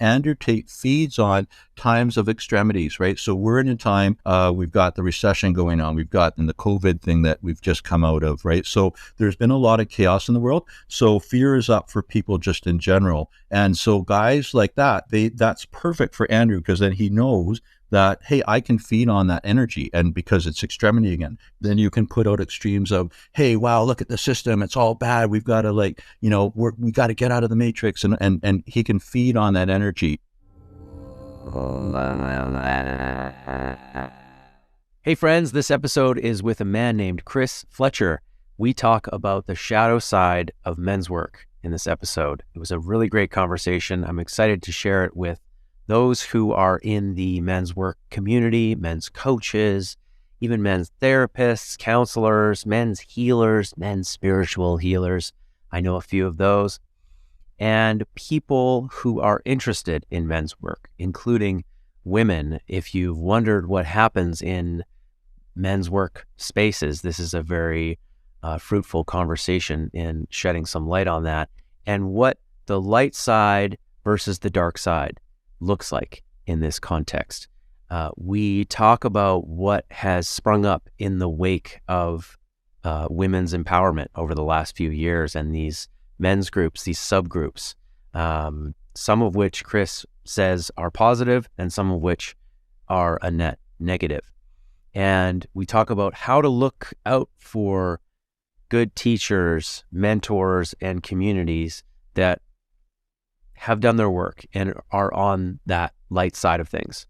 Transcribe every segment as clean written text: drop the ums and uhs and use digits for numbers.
Andrew Tate feeds on times of extremities, right? So we're in a time, we've got the recession going on. We've got the COVID thing that we've just come out of, right? So there's been a lot of chaos in the world. So fear is up for people just in general. And so guys like that, that's perfect for Andrew, because then he knows that, hey, I can feed on that energy. And because it's extremity again, then you can put out extremes of, hey, wow, look at the system. It's all bad. We've got to we got to get out of the matrix. And he can feed on that energy. Hey friends, this episode is with a man named Chris Fletcher. We talk about the shadow side of men's work in this episode. It was a really great conversation. I'm excited to share it with those who are in the men's work community, men's coaches, even men's therapists, counselors, men's healers, men's spiritual healers. I know a few of those. And people who are interested in men's work, including women. If you've wondered what happens in men's work spaces, this is a very fruitful conversation in shedding some light on that and what the light side versus the dark side looks like in this context. We talk about what has sprung up in the wake of women's empowerment over the last few years and these men's groups, these subgroups, some of which Chris says are positive and some of which are a net negative. And we talk about how to look out for good teachers, mentors, and communities that have done their work and are on that light side of things.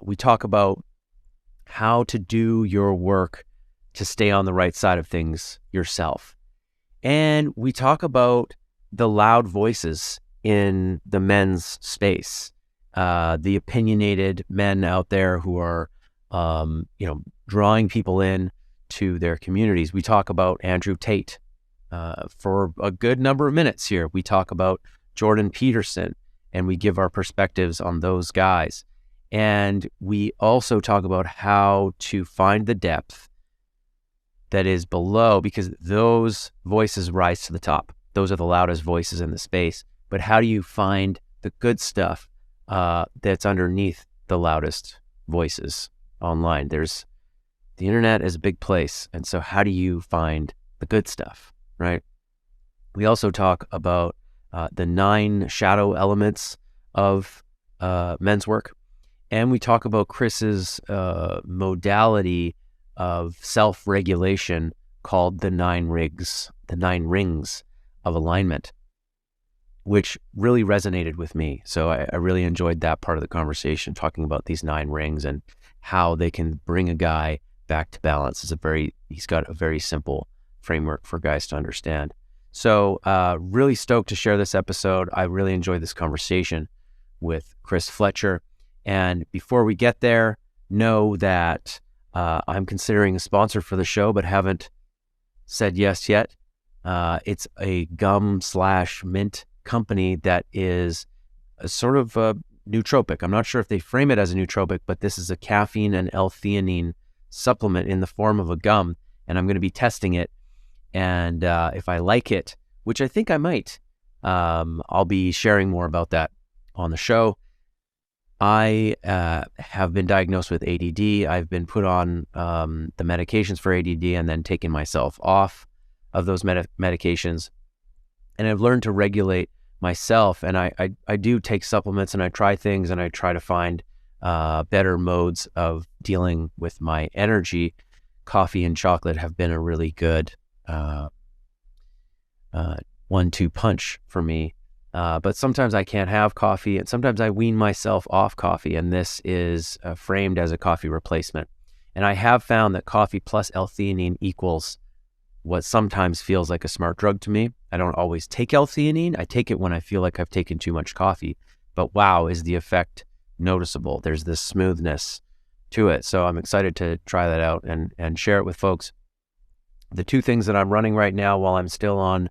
We talk about how to do your work to stay on the right side of things yourself. And we talk about the loud voices in the men's space, the opinionated men out there who are, drawing people in to their communities. We talk about Andrew Tate for a good number of minutes here. We talk about Jordan Peterson, and we give our perspectives on those guys. And we also talk about how to find the depth that is below, because those voices rise to the top. Those are the loudest voices in the space. But how do you find the good stuff that's underneath the loudest voices online? The internet is a big place. And so how do you find the good stuff, right? We also talk about the 9 shadow elements of men's work. And we talk about Chris's modality of self-regulation called the 9 rings of alignment, which really resonated with me. So I really enjoyed that part of the conversation, talking about these 9 rings and how they can bring a guy back to balance. He's got a very simple framework for guys to understand. So really stoked to share this episode. I really enjoyed this conversation with Chris Fletcher. And before we get there, know that I'm considering a sponsor for the show, but haven't said yes yet. It's a gum/mint company that is a sort of a nootropic. I'm not sure if they frame it as a nootropic, but this is a caffeine and L-theanine supplement in the form of a gum. And I'm going to be testing it. And if I like it, which I think I might, I'll be sharing more about that on the show. I have been diagnosed with ADD. I've been put on the medications for ADD and then taken myself off of those medications. And I've learned to regulate myself. And I do take supplements and I try things and I try to find better modes of dealing with my energy. Coffee and chocolate have been a really good 1-2 punch for me. But sometimes I can't have coffee, and sometimes I wean myself off coffee, and this is framed as a coffee replacement. And I have found that coffee plus L-theanine equals what sometimes feels like a smart drug to me. I don't always take L-theanine. I take it when I feel like I've taken too much coffee. But wow, is the effect noticeable. There's this smoothness to it. So I'm excited to try that out and share it with folks. The 2 things that I'm running right now while I'm still on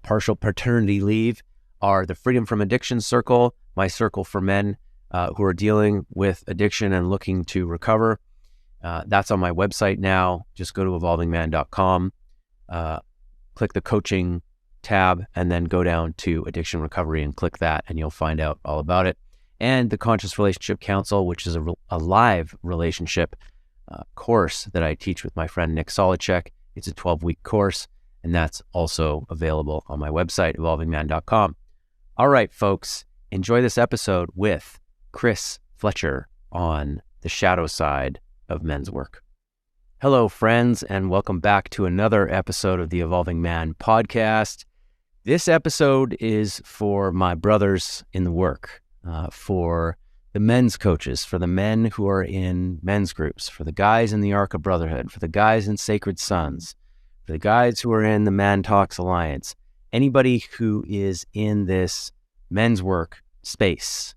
partial paternity leave are the Freedom from Addiction Circle, my circle for men who are dealing with addiction and looking to recover. That's on my website now. Just go to evolvingman.com, click the coaching tab and then go down to addiction recovery and click that, and you'll find out all about it. And the Conscious Relationship Council, which is a live relationship course that I teach with my friend Nick Solacek. It's a 12-week course, and that's also available on my website, evolvingman.com. All right, folks, enjoy this episode with Chris Fletcher on the shadow side of men's work. Hello, friends, and welcome back to another episode of the Evolving Man podcast. This episode is for my brothers in the work, for the men's coaches, for the men who are in men's groups, for the guys in the Ark of Brotherhood, for the guys in Sacred Sons, for the guys who are in the Man Talks Alliance, anybody who is in this men's work space.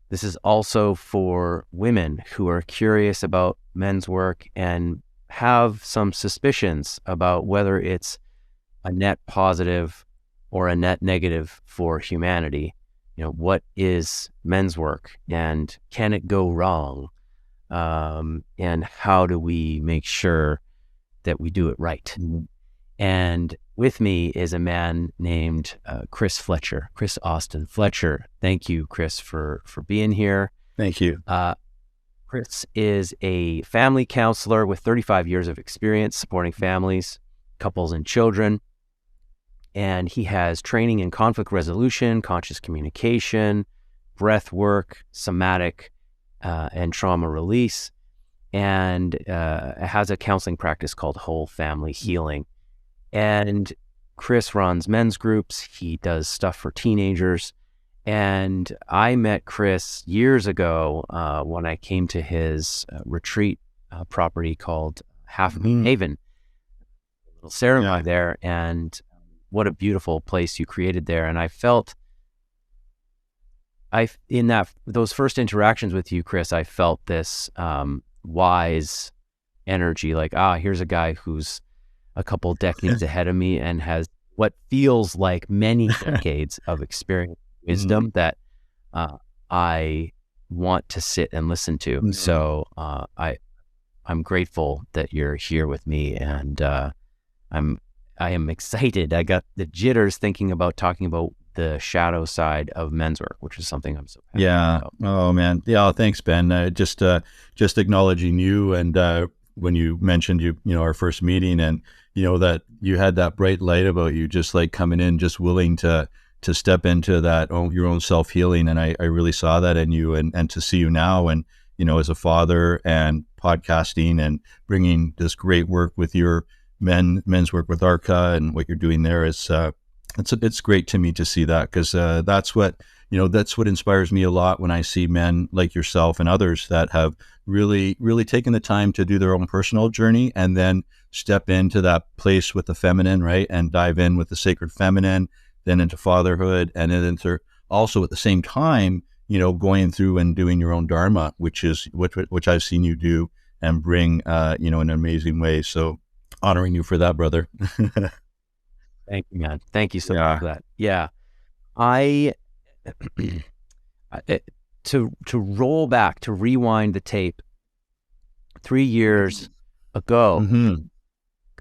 This is also for women who are curious about men's work and have some suspicions about whether it's a net positive or a net negative for humanity. You know, what is men's work and can it go wrong? And how do we make sure that we do it right? And with me is a man named Chris Fletcher, Chris Austin Fletcher. Thank you, Chris, for being here. Thank you. Chris is a family counselor with 35 years of experience supporting families, couples, and children. And he has training in conflict resolution, conscious communication, breath work, somatic, and trauma release, and has a counseling practice called Whole Family Healing. And Chris runs men's groups. He does stuff for teenagers. And I met Chris years ago when I came to his retreat property called Half Haven. A little ceremony there, and what a beautiful place you created there. And I felt, in those first interactions with you, Chris, I felt this wise energy, like, here's a guy who's a couple decades ahead of me and has what feels like many decades of experience, wisdom that I want to sit and listen to. So I'm grateful that you're here with me, and I am excited. I got the jitters thinking about talking about the shadow side of men's work, which is something I'm so happy about. Oh man. Yeah. Thanks, Ben. Just acknowledging you, and when you mentioned our first meeting, and that you had that bright light about you, just like coming in, just willing to step into that your own self-healing. And I really saw that in you, and to see you now, and as a father and podcasting and bringing this great work with your men's work with Arca and what you're doing there is it's great to me to see that, because that's what inspires me a lot when I see men like yourself and others that have really taken the time to do their own personal journey and then step into that place with the feminine, right, and dive in with the sacred feminine, then into fatherhood, and then into also at the same time going through and doing your own dharma, which I've seen you do and bring in an amazing way. So honoring you for that, brother. Thank you, man. Thank you so much for that. Yeah. I to roll back, to rewind the tape 3 years ago.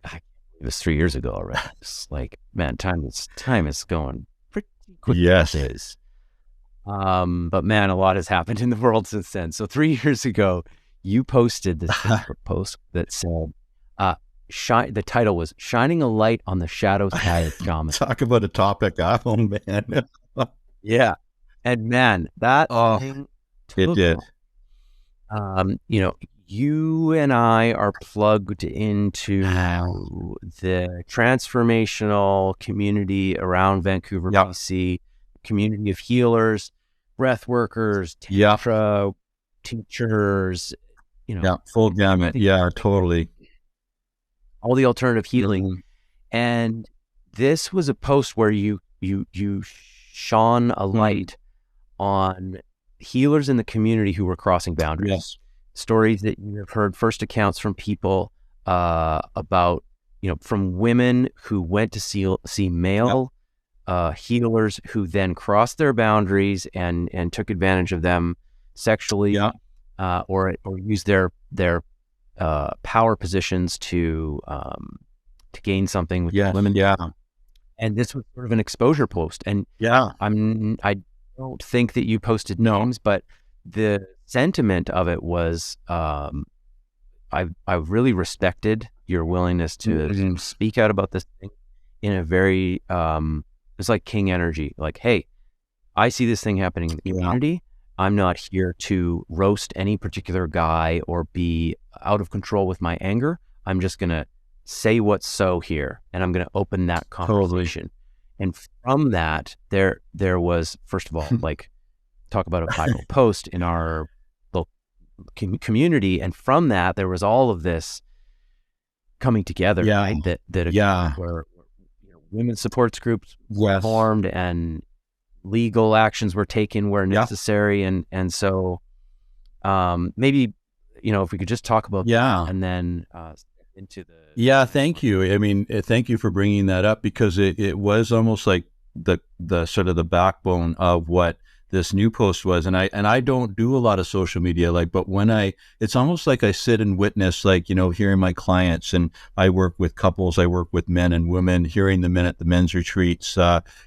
It was 3 years ago already. It's like, man, time is going pretty quickly. Yes. It is. But man, a lot has happened in the world since then. So 3 years ago, you posted this Facebook post that said, the title was "Shining a Light on the Shadow Side of Shaman." Talk about a topic. Oh man. Yeah. And man, that thing it did. You and I are plugged into the transformational community around Vancouver, BC, community of healers, breath workers, tantra teachers, full gamut. Yeah, totally. All the alternative healing. And this was a post where you shone a light on healers in the community who were crossing boundaries. Yes. Stories that you have heard, first accounts from people about, from women who went to see male healers who then crossed their boundaries and took advantage of them sexually, or used their power positions to gain something with women. And this was sort of an exposure post. And Yeah. I don't think that you posted No. names, but the sentiment of it was, I really respected your willingness to speak out about this thing in a very, it's like king energy. Like, hey, I see this thing happening in the community. I'm not here to roast any particular guy or be out of control with my anger. I'm just going to say what's so here, and I'm going to open that conversation. And from that, there was, first of all, like, talk about a viral post in our local community, and from that, there was all of this coming together, right? Where women's supports groups were formed and legal actions were taken where necessary, and so maybe if we could just talk about that and then into the thank you. I mean, thank you for bringing that up, because it was almost like the sort of the backbone of what this new post was. And I don't do a lot of social media, but when it's almost like I sit and witness, hearing my clients, and I work with couples, I work with men and women, hearing the men at the men's retreats,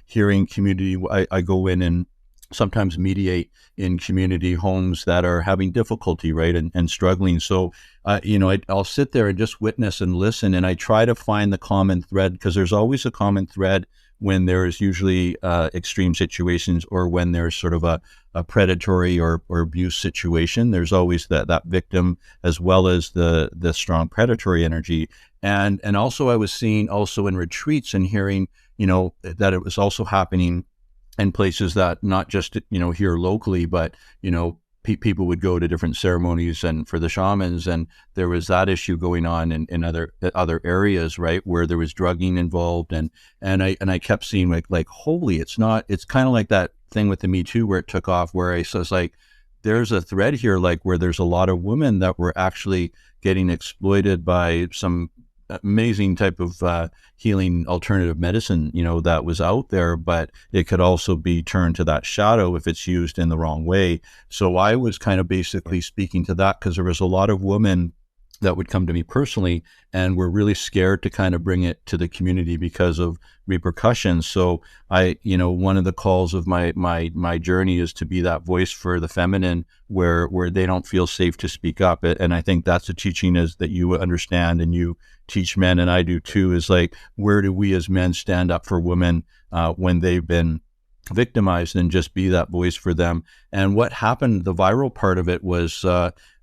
hearing community. I go in and sometimes mediate in community homes that are having difficulty, right, and struggling. So, I'll sit there and just witness and listen, and I try to find the common thread, because there's always a common thread when there's usually extreme situations, or when there's sort of a predatory or abuse situation. There's always that victim, as well as the strong predatory energy. And also I was seeing also in retreats and hearing, that it was also happening in places that not just, here locally, but, people would go to different ceremonies and for the shamans, and there was that issue going on in other areas, right, where there was drugging involved, and I kept seeing like holy, it's kind of like that thing with the Me Too where it took off, where I says there's a thread here, where there's a lot of women that were actually getting exploited by some amazing type of healing alternative medicine, that was out there, but it could also be turned to that shadow if it's used in the wrong way. So I was kind of basically speaking to that, because there was a lot of women that would come to me personally and were really scared to kind of bring it to the community because of repercussions. So one of the calls of my journey is to be that voice for the feminine, where they don't feel safe to speak up. And I think that's a teaching is that you understand, and you teach men, and I do too, is where do we as men stand up for women when they've been victimized, and just be that voice for them. And what happened, the viral part of it was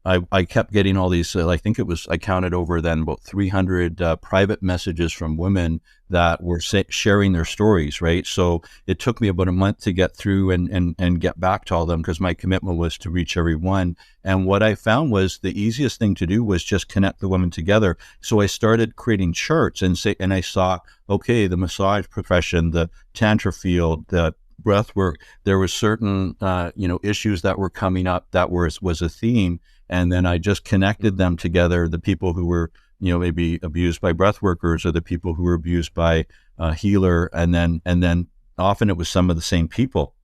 I kept getting all these, I think I counted over then about 300 private messages from women that were sharing their stories, right? So it took me about a month to get through and get back to all of them, because my commitment was to reach everyone. And what I found was the easiest thing to do was just connect the women together. So I started creating charts, and I saw, okay, the massage profession, the tantra field, the breath work, there were certain, issues that were coming up that was a theme. And then I just connected them together, the people who were, maybe abused by breath workers, or the people who were abused by a healer. And then often it was some of the same people.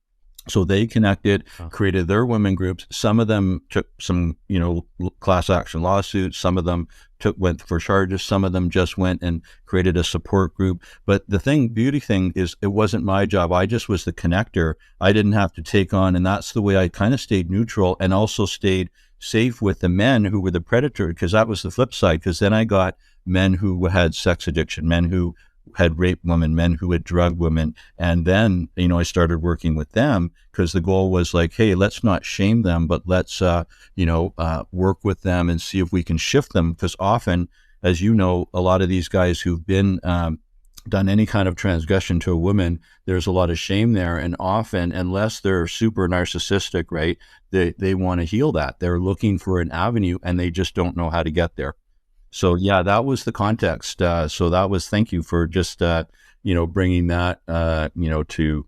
So they connected, created their women groups. Some of them took some, class action lawsuits. Some of them went for charges. Some of them just went and created a support group. But the beauty thing is, it wasn't my job. I just was the connector. I didn't have to take on, and that's the way I kind of stayed neutral, and also stayed safe with the men who were the predator, because that was the flip side. Because then I got men who had sex addiction, men who had raped women, men who had drugged women. And then, I started working with them, because the goal was hey, let's not shame them, but let's, work with them and see if we can shift them. Because often, as you know, a lot of these guys who've been, done any kind of transgression to a woman, there's a lot of shame there. And often, unless they're super narcissistic, right, they want to heal that. They're looking for an avenue, and they just don't know how to get there. So yeah, that was the context. So that was, thank you for just, bringing that, to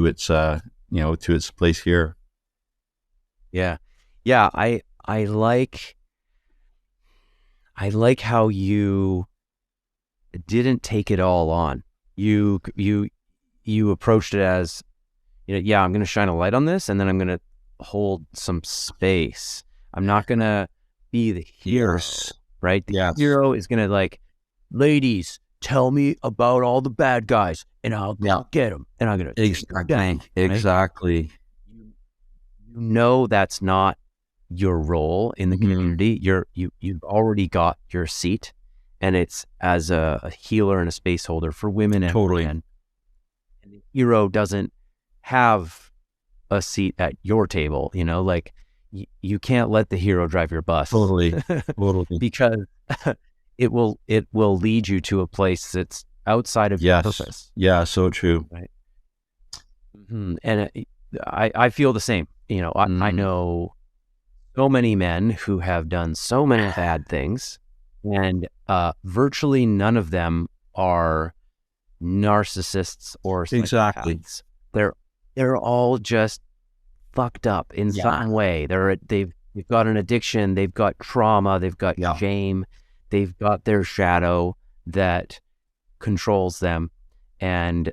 its, to its place here. Yeah. Yeah. I like how you didn't take it all on. You approached it as, yeah, I'm going to shine a light on this, and then I'm going to hold some space. I'm not going to be the hero, right? The hero is going to ladies, tell me about all the bad guys and I'll Yeah. get them and I'm going to Exactly. Exactly. you know that's not your role in the Mhm. community. You've already got your seat, and it's as a healer and a space holder for women and Totally. men. And the hero doesn't have a seat at your table, like you can't let the hero drive your bus. Totally. Totally. Because it will lead you to a place that's outside of your Yes. purpose. Yeah. So true. Right. And I feel the same. I know so many men who have done so many bad things, and virtually none of them are narcissists or Exactly. psychopaths. They're all just fucked up in some way. They've got an addiction, they've got trauma, they've got shame, they've got their shadow that controls them and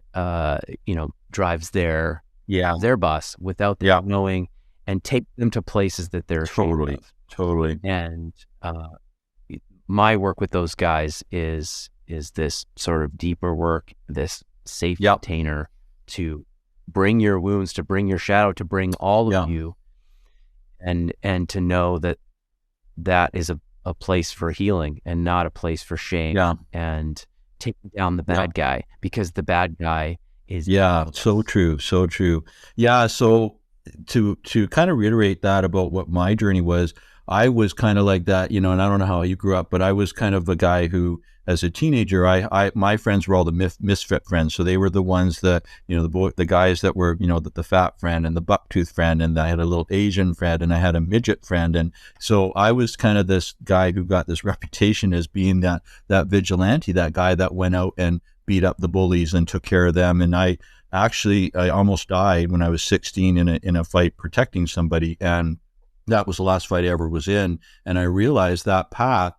drives their bus without them knowing, and take them to places that they're ashamed of. Totally. And my work with those guys is this sort of deeper work, this safe container to bring your wounds, to bring your shadow, to bring all of you, and to know that is a place for healing and not a place for shame. And taking down the bad guy, because the bad guy is so true. So to kind of reiterate that about what my journey was, I was kind of like that, and I don't know how you grew up, but I was kind of a guy who, as a teenager, my friends were all the misfit friends. So they were the ones that, the guys that were, the fat friend and the bucktooth friend, and I had a little Asian friend and I had a midget friend. And so I was kind of this guy who got this reputation as being that vigilante, that guy that went out and beat up the bullies and took care of them. And I almost died when I was 16 in a fight protecting somebody. And that was the last fight I ever was in. And I realized that path,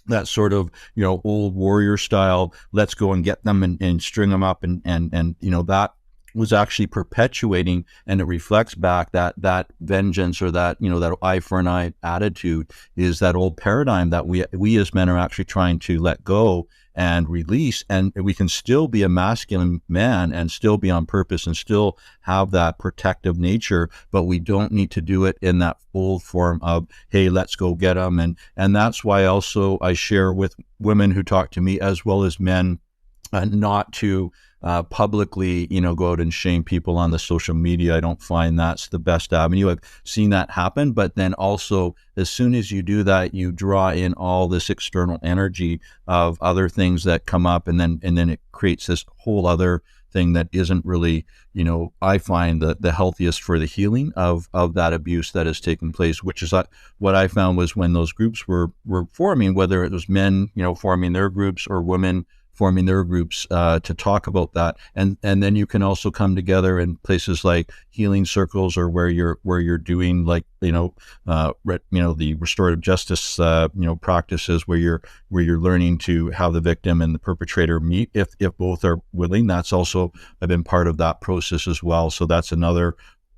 that sort of, old warrior style, let's go and get them and string them up. And that was actually perpetuating, and it reflects back that vengeance, or that, that eye for an eye attitude is that old paradigm that we as men are actually trying to let go and release. And we can still be a masculine man and still be on purpose and still have that protective nature, but we don't need to do it in that old form of, hey, let's go get them. And that's why also I share with women who talk to me, as well as men, not to publicly, go out and shame people on the social media. I don't find that's the best avenue. I've seen that happen, but then also, as soon as you do that, you draw in all this external energy of other things that come up, and then it creates this whole other thing that isn't really, I find the healthiest for the healing of that abuse that has taken place, which is what I found was when those groups were forming, whether it was men, forming their groups, or women forming their groups to talk about that, and then you can also come together in places like healing circles, or where you're doing like the restorative justice practices, where you're learning to have the victim and the perpetrator meet if both are willing. That's also, I've been part of that process as well. So that's another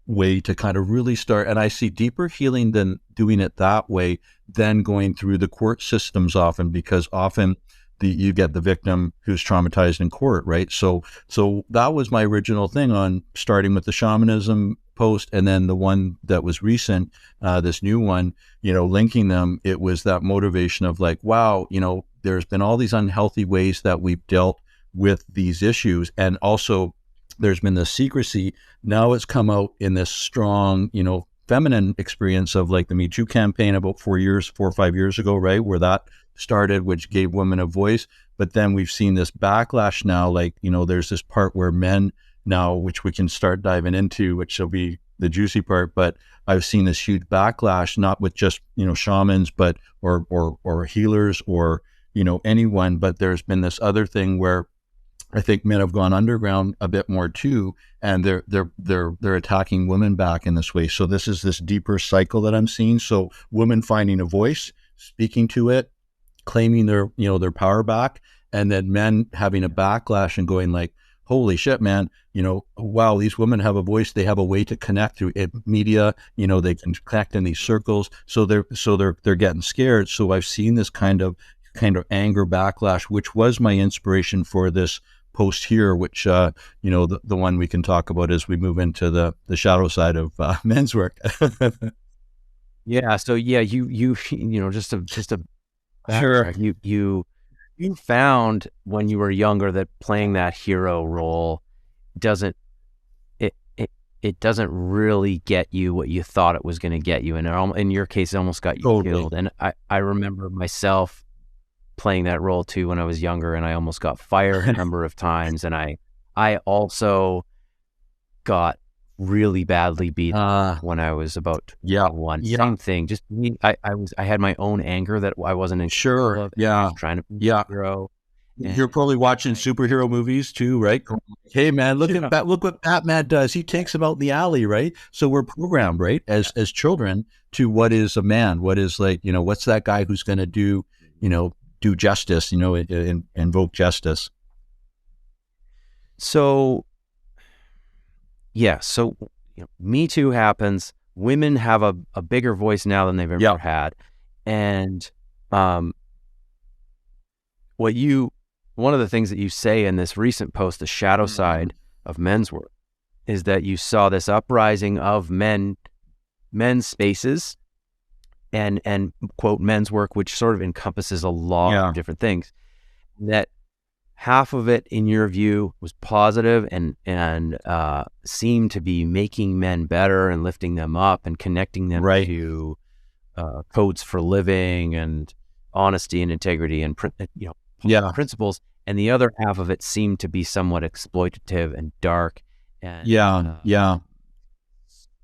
way to kind of really start. And I see deeper healing than doing it that way than going through the court systems often, because often you get the victim who's traumatized in court, right? So that was my original thing on starting with the shamanism post, and then the one that was recent, this new one, linking them. It was that motivation of like, wow, there's been all these unhealthy ways that we've dealt with these issues, and also there's been this secrecy. Now it's come out in this strong, feminine experience of like the Me Too campaign about 4 or 5 years ago, right? Where that started, which gave women a voice. But then we've seen this backlash now, like, there's this part where men now, which we can start diving into, which will be the juicy part. But I've seen this huge backlash, not with just, shamans, but, or healers, or, anyone, but there's been this other thing where I think men have gone underground a bit more too, and they're attacking women back in this way. So this is this deeper cycle that I'm seeing. So women finding a voice, speaking to it, claiming their power back, and then men having a backlash and going like, holy shit, man, wow, these women have a voice. They have a way to connect through it, media, they can connect in these circles. So they're getting scared. So I've seen this kind of kind of anger backlash, which was my inspiration for this post here, which, the one we can talk about as we move into the shadow side of men's work. Yeah. So yeah, you just a Sure. backtrack. You found when you were younger that playing that hero role doesn't it doesn't really get you what you thought it was going to get you, and in your case, it almost got you Totally. killed. And I remember myself playing that role too when I was younger, and I almost got fired a number of times, and I also got really badly beat when I was about 21. Same thing. Just me. I had my own anger that I wasn't in Sure. control of, Yeah. trying to be a hero. You're probably watching superhero movies too, right? Hey man, look what Batman does. He takes him out in the alley, right? So we're programmed, right, as children, to what is a man, what is like, what's that guy who's going to do justice, invoke justice. So yeah, so Me Too happens. Women have a bigger voice now than they've ever had, and one of the things that you say in this recent post, the shadow side of men's work, is that you saw this uprising of men's spaces and quote men's work, which sort of encompasses a lot of different things. That half of it, in your view, was positive and seemed to be making men better and lifting them up and connecting them to codes for living and honesty and integrity and principles. And the other half of it seemed to be somewhat exploitative and dark. And,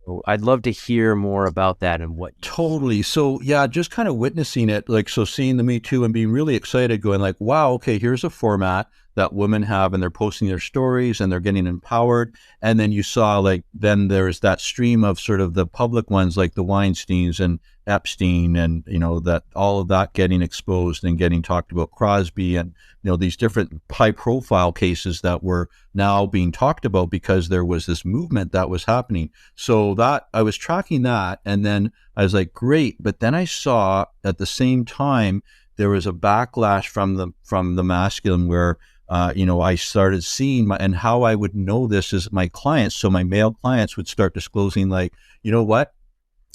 so I'd love to hear more about that and what. Totally. So just kind of witnessing it, seeing the Me Too and being really excited, going like, wow, okay, here's a format that women have, and they're posting their stories and they're getting empowered. And then you saw then there's that stream of sort of the public ones, like the Weinsteins and Epstein, and that all of that getting exposed and getting talked about, Crosby, and these different high profile cases that were now being talked about because there was this movement that was happening. So that I was tracking that, and then I was like, great. But then I saw at the same time there was a backlash from the masculine, where I started seeing and how I would know this is my clients. So my male clients would start disclosing, like, you know what?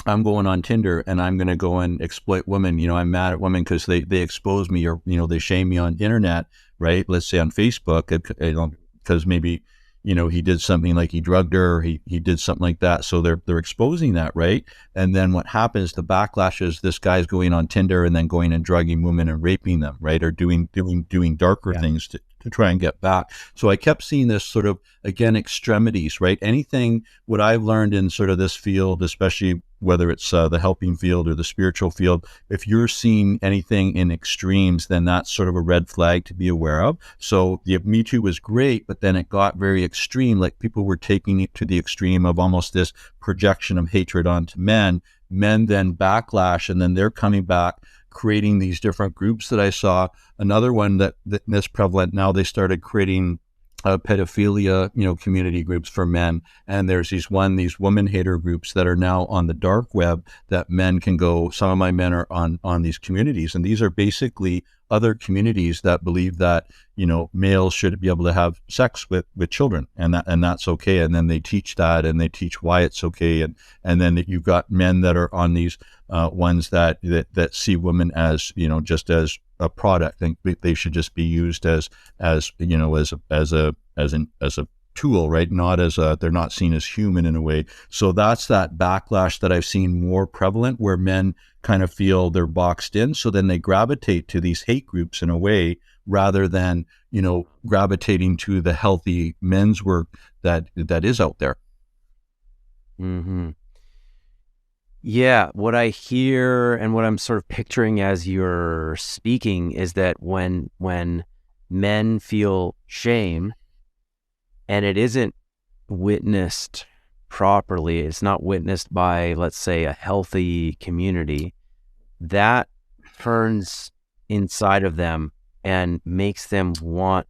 I'm going on Tinder and I'm going to go and exploit women. I'm mad at women because they expose me, or, they shame me on internet, right? Let's say on Facebook, because maybe, he did something like he drugged her, or he did something like that. So they're exposing that, right? And then what happens, the backlash is this guy's going on Tinder and then going and drugging women and raping them, right? Or doing darker things to try and get back. So I kept seeing this sort of, again, extremities, right? Anything, what I've learned in sort of this field, especially whether it's the helping field or the spiritual field, if you're seeing anything in extremes, then that's sort of a red flag to be aware of. So the Me Too was great, but then it got very extreme. Like people were taking it to the extreme of almost this projection of hatred onto men. Men then backlash, and then they're coming back, creating these different groups that I saw. Another one that is prevalent now, they started creating pedophilia, community groups for men. And there's these woman hater groups that are now on the dark web that men can go. Some of my men are on these communities, and these are basically other communities that believe that, males should be able to have sex with children, and that's okay. And then they teach that, and they teach why it's okay. And then you've got men that are on these ones that see women as, just as a product. I think they should just be used as a tool, right? Not as they're not seen as human in a way. So that's that backlash that I've seen more prevalent, where men kind of feel they're boxed in. So then they gravitate to these hate groups in a way, rather than, gravitating to the healthy men's work that is out there. Mm-hmm. Yeah, what I hear and what I'm sort of picturing as you're speaking is that when men feel shame and it isn't witnessed properly, it's not witnessed by, let's say, a healthy community, that turns inside of them and makes them want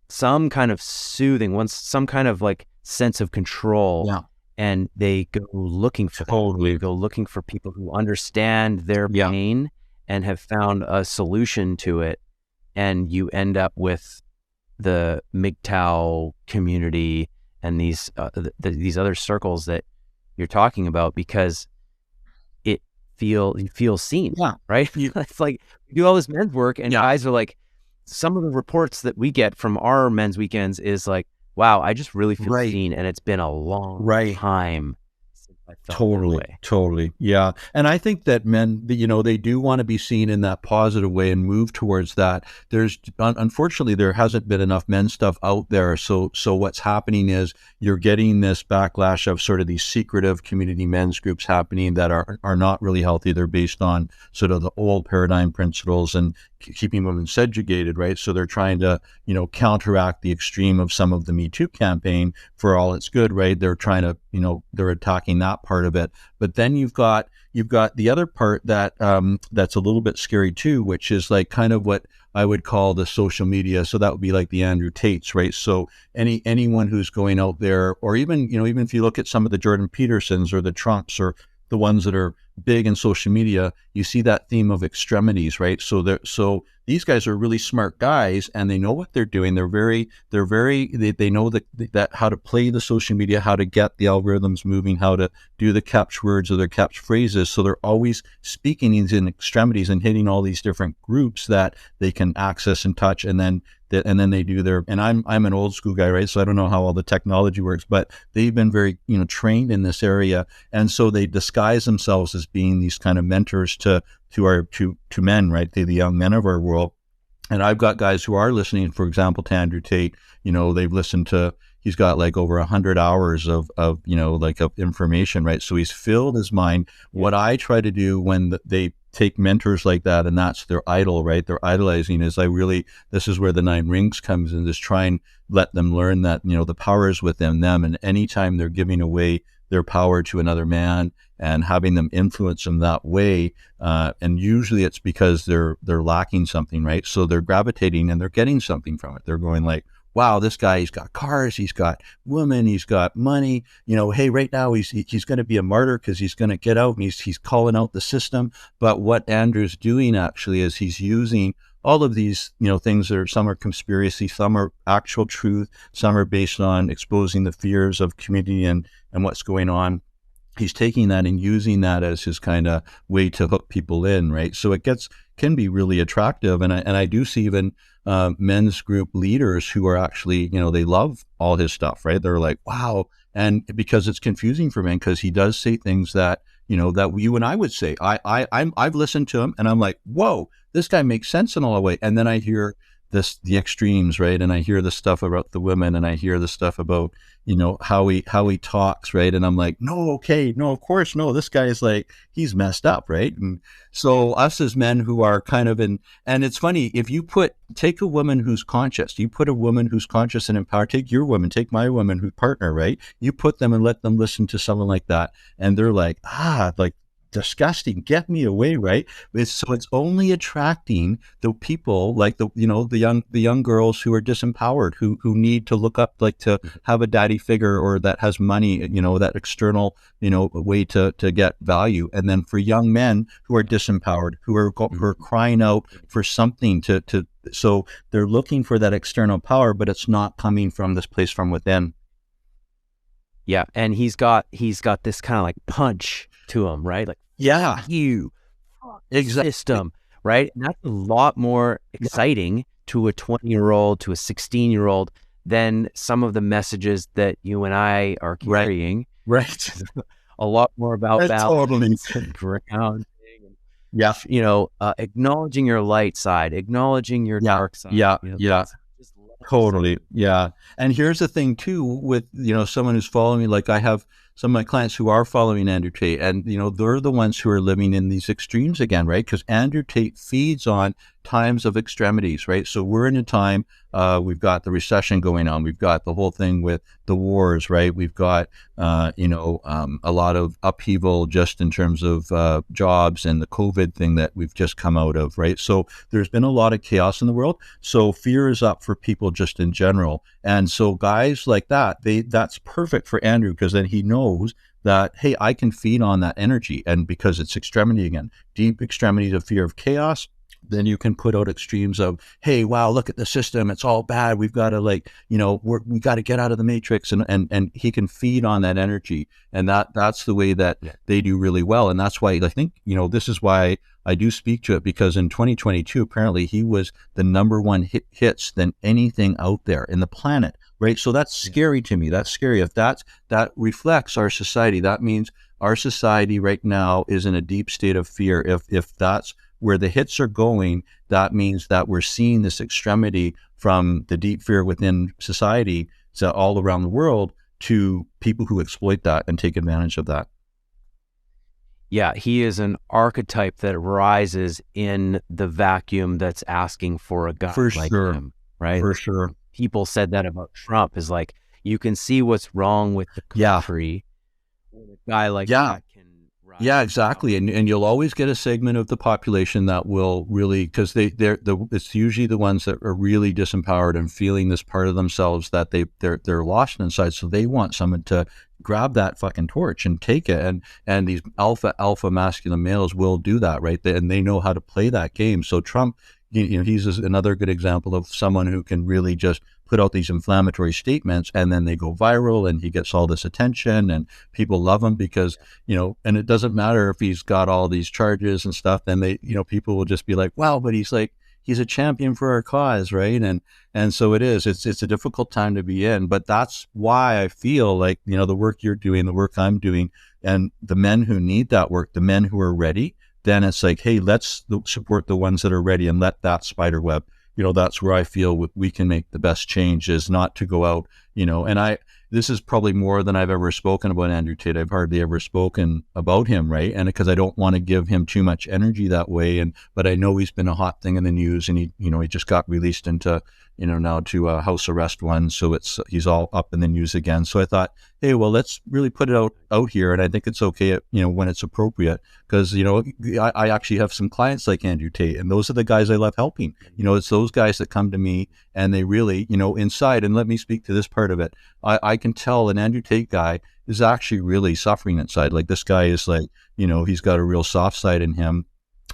some kind of soothing, some kind of like sense of control. Yeah. And they go looking for Totally. They go looking for people who understand their pain and have found a solution to it, and you end up with the MGTOW community and these other circles that you're talking about, because you feel seen, right? It's like you do all this men's work, and guys are like, some of the reports that we get from our men's weekends is like, wow, I just really feel seen, and it's been a long time since I felt that way. Totally. Yeah. And I think that men, they do want to be seen in that positive way and move towards that. There's, unfortunately, there hasn't been enough men's stuff out there. So what's happening is you're getting this backlash of sort of these secretive community men's groups happening that are not really healthy. They're based on sort of the old paradigm principles and keeping women subjugated, right? So they're trying to, counteract the extreme of some of the Me Too campaign for all it's good, right? They're trying to, they're attacking that part of it. But then you've got the other part that that's a little bit scary too, which is like kind of what I would call the social media. So that would be like the Andrew Tates, right? So anyone who's going out there, or even, even if you look at some of the Jordan Petersons or the Trumps or the ones that are big in social media, you see that theme of extremities, right? So these guys are really smart guys, and they know what they're doing. They know that how to play the social media, how to get the algorithms moving, how to do the catchwords or their catchphrases. So they're always speaking in extremities and hitting all these different groups that they can access and touch, and then they do their, and I'm an old school guy, right? So I don't know how all the technology works, but they've been very, trained in this area. And so they disguise themselves as being these kind of mentors to men, right? The young men of our world. And I've got guys who are listening, for example, to Andrew Tate. They've listened to, he's got like over 100 hours of information, right? So he's filled his mind. What I try to do when they take mentors like that, and that's their idol, right? They're idolizing, this is where the 9 rings comes in, is try and let them learn that, the power is within them. And anytime they're giving away their power to another man and having them influence them that way, and usually it's because they're lacking something, right? So they're gravitating and they're getting something from it. They're going like, wow, this guy, he's got cars, he's got women, he's got money, hey, right now he's going to be a martyr because he's going to get out and he's calling out the system. But what Andrew's doing actually is he's using all of these, things that some are conspiracy, some are actual truth, some are based on exposing the fears of community and what's going on. He's taking that and using that as his kind of way to hook people in, right? So it can be really attractive. And I do see even men's group leaders who are actually, they love all his stuff, right? They're like, wow. And because it's confusing for men, because he does say things that, that you and I would say. I've listened to him and I'm like, whoa, this guy makes sense in all the way. And then I hear the extremes, right? And I hear the stuff about the women, and I hear the stuff about, how he talks, right? And I'm like, no, of course, no, this guy is like, he's messed up, right? And so us as men who are kind of and it's funny, if you take a woman who's conscious, you put a woman who's conscious and empowered, take your woman, take my woman who partner, right? You put them and let them listen to someone like that, and they're like, like, disgusting, get me away, right? So it's only attracting the people like the young girls who are disempowered, who need to look up, like to have a daddy figure, or that has money, that external way to get value. And then for young men who are disempowered, who are crying out for something so they're looking for that external power, but it's not coming from this place from within. Yeah, and he's got this kind of like punch to him, right? Like, yeah, you system, right? And that's a lot more exciting to a 20-year-old, to a 16-year-old than some of the messages that you and I are carrying. Right. A lot more about balance and grounding. Yeah. Acknowledging your light side, acknowledging your dark side. Yeah. Totally. Yeah. And here's the thing too, with, someone who's following me, like I have some of my clients who are following Andrew Tate, and, they're the ones who are living in these extremes again, right? Because Andrew Tate feeds on times of extremities, right? So we're in a time, we've got the recession going on. We've got the whole thing with the wars, right? We've got, a lot of upheaval just in terms of jobs and the COVID thing that we've just come out of, right? So there's been a lot of chaos in the world. So fear is up for people just in general. And so guys like that's perfect for Andrew, because then he knows that, hey, I can feed on that energy. And because it's extremity again, deep extremities of fear of chaos, then you can put out extremes of, hey, wow, look at the system. It's all bad. We've got to we got to get out of the matrix. And he can feed on that energy. And that's the way that they do really well. And that's why I think, this is why I do speak to it, because in 2022, apparently he was the number one hits than anything out there in the planet. Right. So that's scary to me. That's scary. If that reflects our society, that means our society right now is in a deep state of fear. If that's where the hits are going, that means that we're seeing this extremity from the deep fear within society, so all around the world, to people who exploit that and take advantage of that. Yeah, he is an archetype that rises in the vacuum that's asking for a guy like him, right? For sure. People said that about Trump, is like, you can see what's wrong with the country. When a guy like that can rise. Yeah, exactly. And you'll always get a segment of the population that will really, because it's usually the ones that are really disempowered and feeling this part of themselves that they're lost inside. So they want someone to grab that fucking torch and take it. And these alpha masculine males will do that, right? And they know how to play that game. So Trump, he's another good example of someone who can really just put out these inflammatory statements, and then they go viral, and he gets all this attention, and people love him because, and it doesn't matter if he's got all these charges and stuff, then people will just be like, wow, but he's a champion for our cause, right? And so it's a difficult time to be in, but that's why I feel like, the work you're doing, the work I'm doing, and the men who need that work, the men who are ready, then it's like, hey, let's support the ones that are ready and let that spider web. That's where I feel we can make the best change, is not to go out, and this is probably more than I've ever spoken about Andrew Tate. I've hardly ever spoken about him, right? And because I don't want to give him too much energy that way. But I know he's been a hot thing in the news, and he just got released into, now to house arrest one. So he's all up in the news again. So I thought, hey, well, let's really put it out here. And I think it's okay, when it's appropriate, because, I actually have some clients like Andrew Tate, and those are the guys I love helping. It's those guys that come to me and they really, inside, and let me speak to this part of it. I can tell an Andrew Tate guy is actually really suffering inside. Like, this guy is like, he's got a real soft side in him.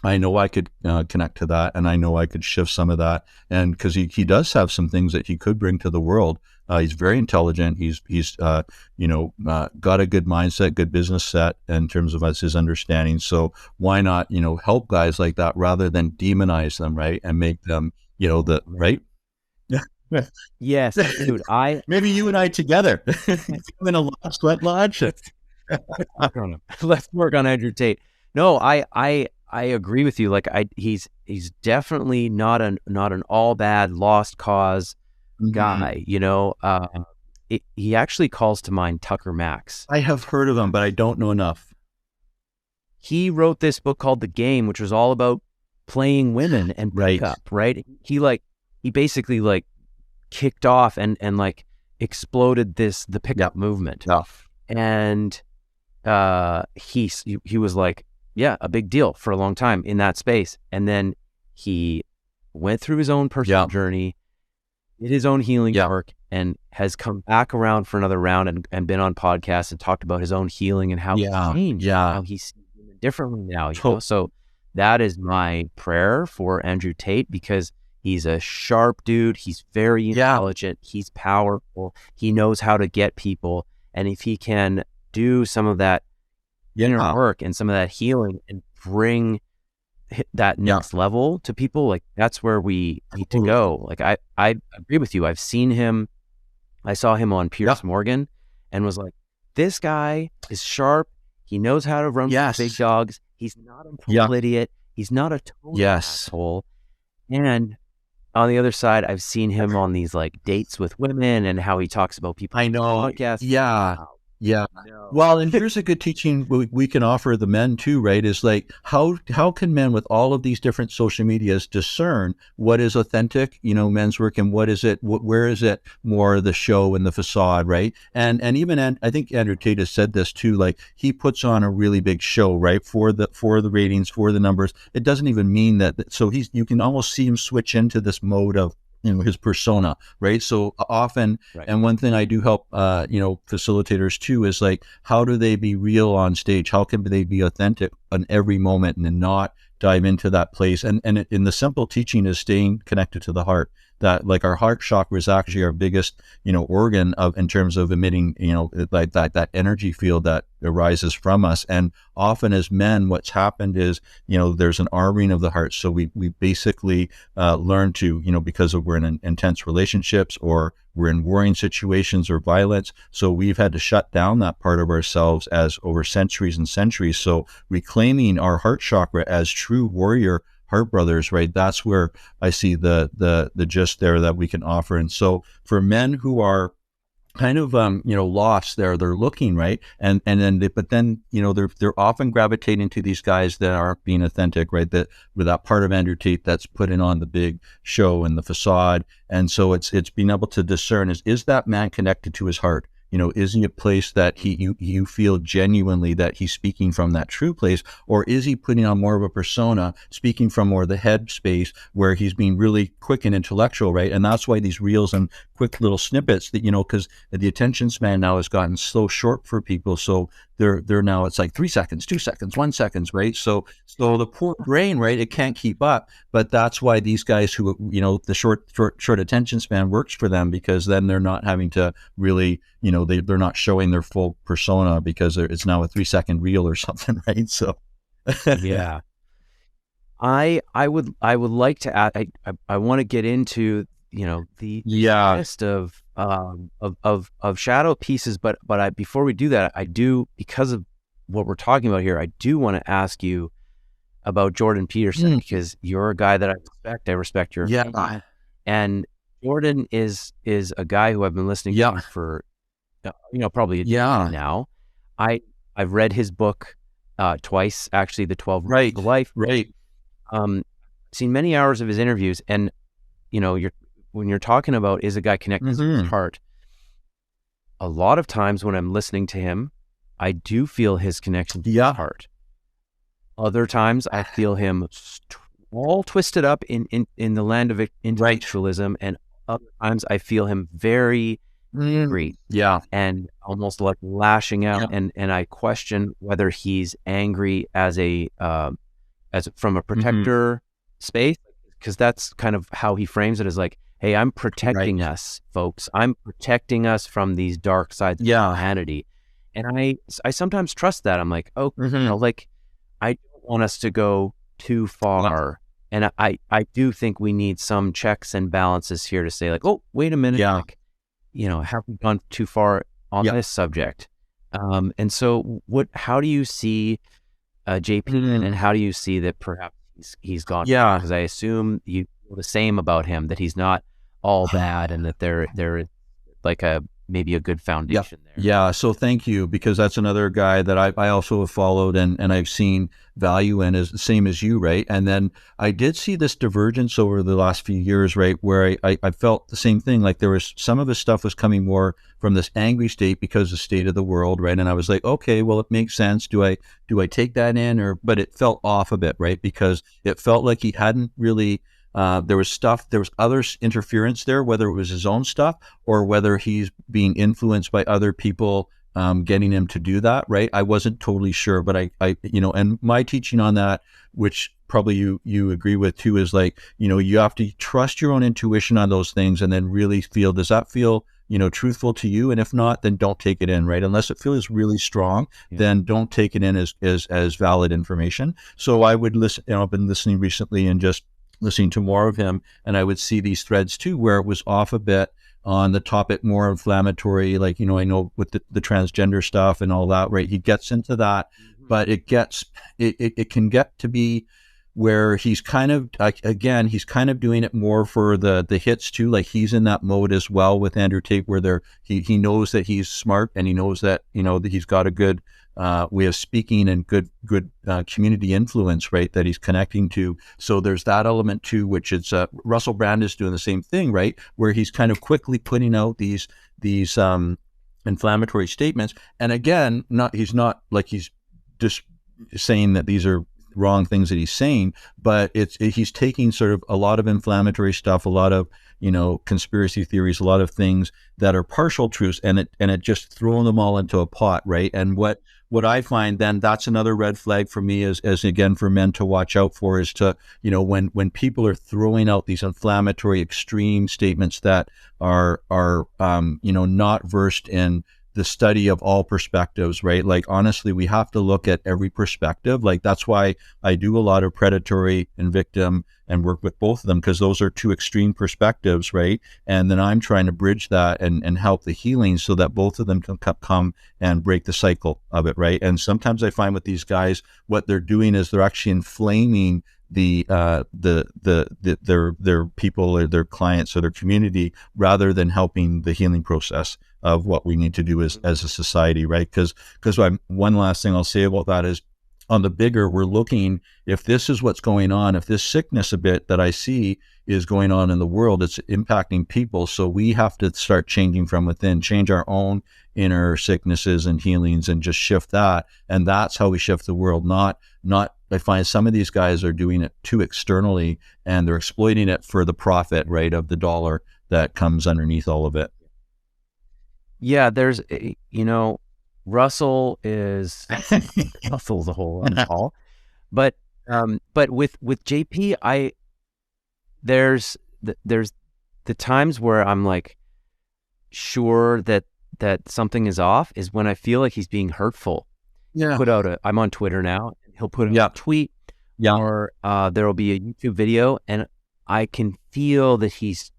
I know I could connect to that, and I know I could shift some of that. And because he does have some things that he could bring to the world. He's very intelligent. He's got a good mindset, good business set in terms of his understanding. So why not, help guys like that rather than demonize them, right? And make them, right? Yes, dude. Maybe you and I together in a sweat lodge. Let's work on Andrew Tate. No, I agree with you. Like, he's definitely not an all bad lost cause guy. He actually calls to mind Tucker Max. I have heard of him, but I don't know enough. He wrote this book called The Game, which was all about playing women and pickup. Right? He basically kicked off and exploded the pickup movement. And he was like, a big deal for a long time in that space. And then he went through his own personal journey, did his own healing work, and has come back around for another round and been on podcasts and talked about his own healing and how he's changed, how he sees women differently now. So that is my prayer for Andrew Tate, because he's a sharp dude. He's very intelligent. He's powerful. He knows how to get people. And if he can do some of that inner work and some of that healing and bring that next level to people, that's where we need to go. I agree with you. I've seen him. I saw him on Piers Morgan and was like, this guy is sharp. He knows how to run with big dogs. He's not a total idiot. He's not a total asshole. And on the other side, I've seen him on these dates with women and how he talks about people. I know. On podcasts. Yeah. No. Well, and here's a good teaching we can offer the men too, right? Is how can men with all of these different social medias discern what is authentic, men's work, and what is it, where is it more the show and the facade, right? And even I think Andrew Tate has said this too, he puts on a really big show, right? For the ratings, for the numbers. It doesn't even mean that. So you can almost see him switch into this mode of his persona, right? So often, Right. and one thing I do help, facilitators too, is like, how do they be real on stage? How can they be authentic on every moment and then not dive into that place? And in the simple teaching is staying connected to the heart. That, like, our heart chakra is actually our biggest, organ of, in terms of emitting, like that energy field that arises from us. And often as men, what's happened is, there's an armoring of the heart. So we basically learn to, because we're in intense relationships, or we're in warring situations or violence. So we've had to shut down that part of ourselves as over centuries and centuries. So reclaiming our heart chakra as true warrior heart brothers, right? That's where I see the gist there that we can offer. And so for men who are kind of lost there, they're looking, right, and then but then they're often gravitating to these guys that aren't being authentic, right, that with that part of Andrew Tate that's putting on the big show and the facade. And so it's being able to discern, is that man connected to his heart? Is he a place that you feel genuinely that he's speaking from that true place, or is he putting on more of a persona, speaking from more of the head space where he's being really quick and intellectual, right? And that's why these reels and quick little snippets that, because the attention span now has gotten so short for people. So they're now, it's like 3 seconds, 2 seconds, 1 second, right? So the poor brain, right, it can't keep up. But that's why these guys who, the short attention span works for them, because then they're not having to really, they're not showing their full persona, because it's now a 3 second reel or something, right? So Yeah. I would like to add, I want to get into, the list of shadow pieces, but before we do that, I do, because of what we're talking about here, I do want to ask you about Jordan Peterson, because you're a guy that I respect your opinion. And Jordan is a guy who I've been listening to for probably a decade now. I've read his book twice, actually, The 12 Rules of Life. Right. Seen many hours of his interviews, and when you're talking about, is a guy connected to his heart, a lot of times when I'm listening to him, I do feel his connection to his heart. Other times I feel him all twisted up in the land of intellectualism, and other times I feel him very angry, and almost like lashing out, and I question whether he's angry as from a protector space, because that's kind of how he frames it, as like, hey, I'm protecting us, folks. I'm protecting us from these dark sides of humanity. And I sometimes trust that. I'm like, like, I don't want us to go too far. And I do think we need some checks and balances here to say, like, oh, wait a minute, like, have we gone too far on this subject? And so how do you see JP, and how do you see that perhaps he's gone? Because I assume you feel the same about him, that he's not all bad, and that there is like maybe a good foundation there. Yeah. So thank you, because that's another guy that I also have followed and I've seen value in, is the same as you, right? And then I did see this divergence over the last few years, right, where I felt the same thing. Like, there was some of his stuff was coming more from this angry state because of the state of the world, right? And I was like, okay, well, it makes sense. Do I take that in, but it felt off a bit, right? Because it felt like he hadn't really, there was other interference there, whether it was his own stuff or whether he's being influenced by other people getting him to do that, right? I wasn't totally sure, but I and my teaching on that, which probably you agree with too, is like, you have to trust your own intuition on those things, and then really feel, does that feel truthful to you? And if not, then don't take it in, right? Unless it feels really strong, then don't take it in as valid information. So I would listen, I've been listening recently and just listening to more of him, and I would see these threads too, where it was off a bit on the topic, more inflammatory, like, I know with the transgender stuff and all that, right? He gets into that, but it can get to be where he's kind of, again, he's kind of doing it more for the hits too. Like, he's in that mode as well with Andrew Tate, where he knows that he's smart, and he knows that, that he's got a good way of speaking and good community influence, right, that he's connecting to. So there's that element too, which is Russell Brand is doing the same thing, right, where he's kind of quickly putting out these inflammatory statements. And again, he's not like he's just saying that these are wrong things that he's saying, but he's taking sort of a lot of inflammatory stuff, a lot of, conspiracy theories, a lot of things that are partial truths, and it just throwing them all into a pot, right? And what I find then, that's another red flag for me, as again for men to watch out for, is to, when people are throwing out these inflammatory extreme statements that are not versed in the study of all perspectives, right? Like, honestly, we have to look at every perspective. Like, that's why I do a lot of predatory and victim and work with both of them, because those are two extreme perspectives, right? And then I'm trying to bridge that and help the healing so that both of them can come and break the cycle of it, right? And sometimes I find with these guys, what they're doing is they're actually inflaming their people or their clients or their community, rather than helping the healing process of what we need to do as a society, right? Because one last thing I'll say about that is, on the bigger, we're looking, if this is what's going on, if this sickness a bit that I see is going on in the world, it's impacting people. So we have to start changing from within, change our own inner sicknesses and healings, and just shift that. And that's how we shift the world. Not, I find some of these guys are doing it too externally, and they're exploiting it for the profit, right, of the dollar that comes underneath all of it. Yeah, there's, Russell's a whole other call, but with JP, there's the times where I'm like sure that something is off is when I feel like he's being hurtful. Yeah. I'm on Twitter now. He'll put out a tweet, or there will be a YouTube video, and I can feel that he's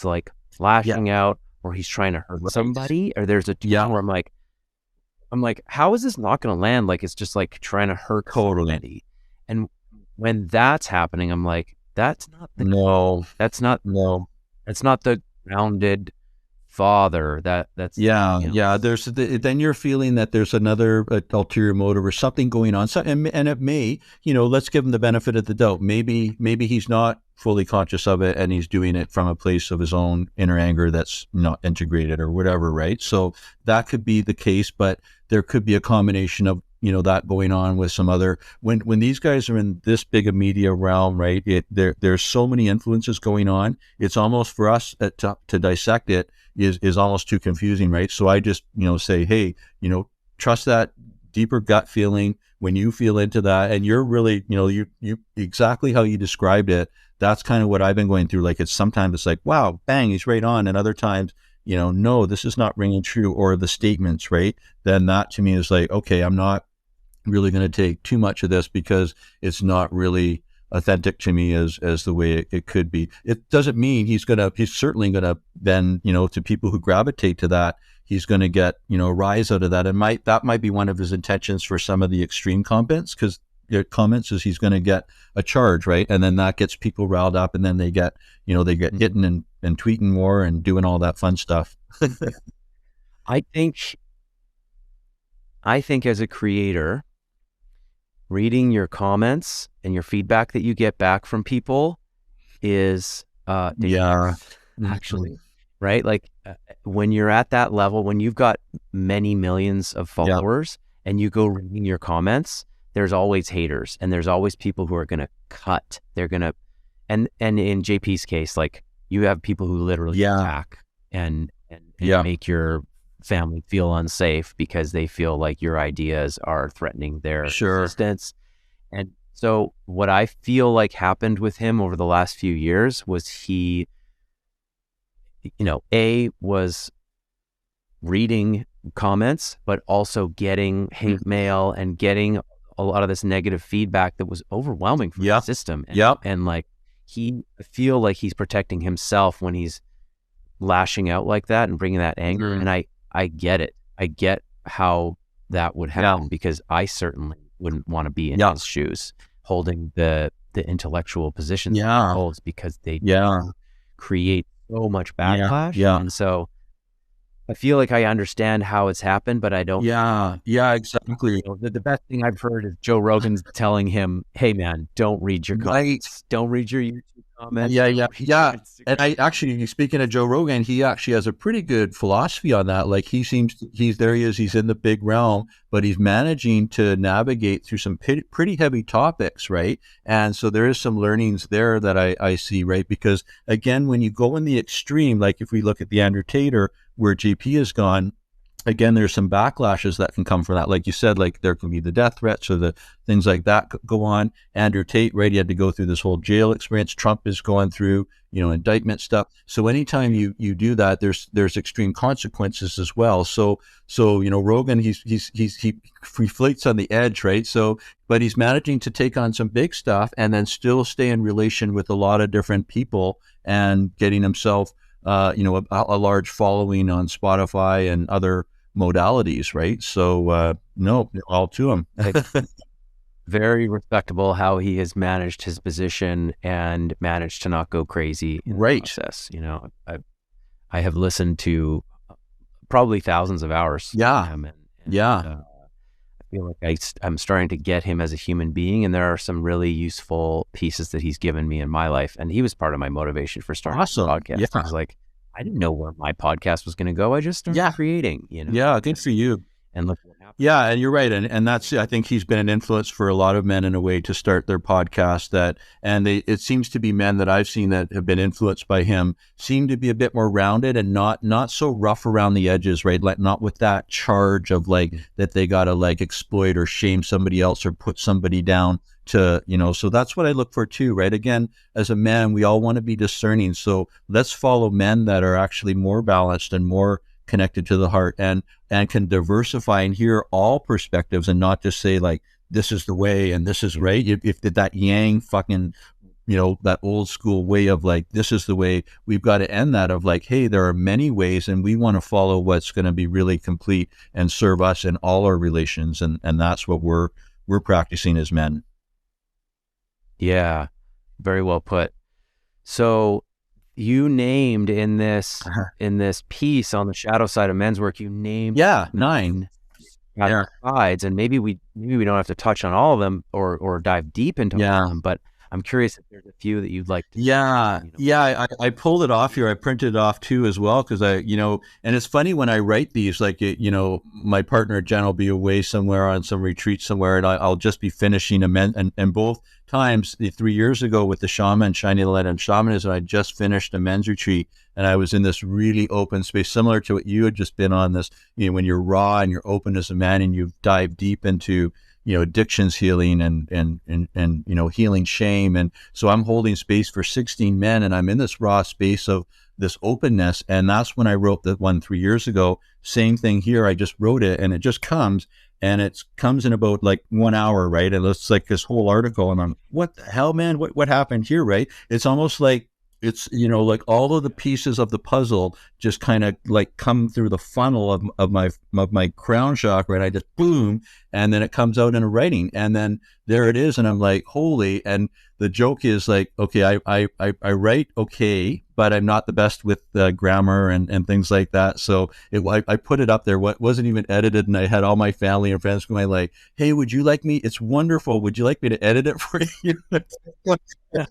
like flashing out, or he's trying to hurt somebody, or there's a tweet where I'm like, how is this not going to land? Like, it's just like trying to hurt somebody. And when that's happening, I'm like, that's not the grounded father. That's then you're feeling that there's another ulterior motive or something going on. So, and it may, let's give him the benefit of the doubt. Maybe he's not fully conscious of it, and he's doing it from a place of his own inner anger that's not integrated or whatever, right? So that could be the case, but there could be a combination of that going on with some other, when these guys are in this big a media realm, right? There's so many influences going on. It's almost, for us to dissect it is almost too confusing, right? So I just say, hey, trust that deeper gut feeling when you feel into that, and you're really you exactly how you described it. That's kind of what I've been going through. Like, sometimes it's like, wow, bang, he's right on, and other times, no, this is not ringing true, or the statements, right? Then that to me is like, okay, I'm not really going to take too much of this because it's not really authentic to me as the way it could be. It doesn't mean he's certainly gonna then, to people who gravitate to that, he's going to get, a rise out of that. And that might be one of his intentions for some of the extreme comments, because their comments is he's going to get a charge, right? And then that gets people riled up, and then they get hitting and tweeting more and doing all that fun stuff. I think as a creator, reading your comments and your feedback that you get back from people is actually, right? Like, when you're at that level, when you've got many millions of followers and you go reading your comments, there's always haters, and there's always people who are going to cut. They're going to, and in JP's case, like, you have people who literally attack and make your family feel unsafe because they feel like your ideas are threatening their existence. And so what I feel like happened with him over the last few years was he, was reading comments, but also getting hate mail and getting a lot of this negative feedback that was overwhelming for the system. And like, I feel like he's protecting himself when he's lashing out like that and bringing that anger. And I get it. I get how that would happen, because I certainly wouldn't want to be in his shoes, holding the intellectual positions he holds, because they create so much backlash. And so I feel like I understand how it's happened, but I don't. Exactly. The best thing I've heard is Joe Rogan's telling him, hey man, don't read your comments. Don't read your YouTube comments. Yeah. And I actually, speaking of Joe Rogan, he actually has a pretty good philosophy on that. Like he's there he is, he's in the big realm, but he's managing to navigate through some pretty heavy topics, right? And so there is some learnings there that I see, right? Because again, when you go in the extreme, like if we look at the Andrew Tater, where JP has gone, again, there's some backlashes that can come from that. Like you said, like there can be the death threats or the things like that go on. Andrew Tate, right, he had to go through this whole jail experience. Trump is going through, indictment stuff. So anytime you do that, there's extreme consequences as well. So Rogan, he floats on the edge, right? So, but he's managing to take on some big stuff and then still stay in relation with a lot of different people and getting himself, a large following on Spotify and other modalities, right? So no, all to him. Very respectable how he has managed his position and managed to not go crazy in the process. I have listened to probably thousands of hours. Yeah. From him I feel like I'm starting to get him as a human being, and there are some really useful pieces that he's given me in my life. And he was part of my motivation for starting the podcast. Yeah. I was like, I didn't know where my podcast was going to go. I just started creating, Yeah, good for you. And look what happened. Yeah, and you're right. And that's, I think he's been an influence for a lot of men in a way to start their podcast it seems to be men that I've seen that have been influenced by him seem to be a bit more rounded and not so rough around the edges, right? Like not with that charge of that they got to exploit or shame somebody else or put somebody down to, so that's what I look for too, right? Again, as a man, we all want to be discerning. So let's follow men that are actually more balanced and more connected to the heart and can diversify and hear all perspectives and not just say this is the way and this is right. If that yang fucking, that old school way of this is the way, we've got to end that of hey, there are many ways and we want to follow what's going to be really complete and serve us in all our relations. And that's what we're practicing as men. Yeah, very well put. So you named in this piece on the shadow side of men's work, you named 9 sides, and maybe we don't have to touch on all of them or dive deep into all of them, but I'm curious if there's a few that you'd like to I pulled it off here. I printed it off too as well because and it's funny when I write these, my partner Jen will be away somewhere on some retreat somewhere and I'll just be finishing and both times 3 years ago with the shaman, Shining the Light on Shamanism, I just finished a men's retreat and I was in this really open space, similar to what you had just been on this, when you're raw and you're open as a man and you've dived deep into addictions healing and healing shame. And so I'm holding space for 16 men and I'm in this raw space of this openness. And that's when I wrote the one 3 years ago. Same thing here. I just wrote it and it just comes. And it comes in about 1 hour, right? And it's this whole article and I'm, what the hell, man? What happened here, right? It's almost it's, all of the pieces of the puzzle just kind of come through the funnel of my crown chakra and I just boom, and then it comes out in a writing and then there it is. And I'm holy. And the joke is okay, I write okay, but I'm not the best with grammar and things like that. So I put it up there. What wasn't even edited. And I had all my family and friends going hey, would you like me? It's wonderful. Would you like me to edit it for you?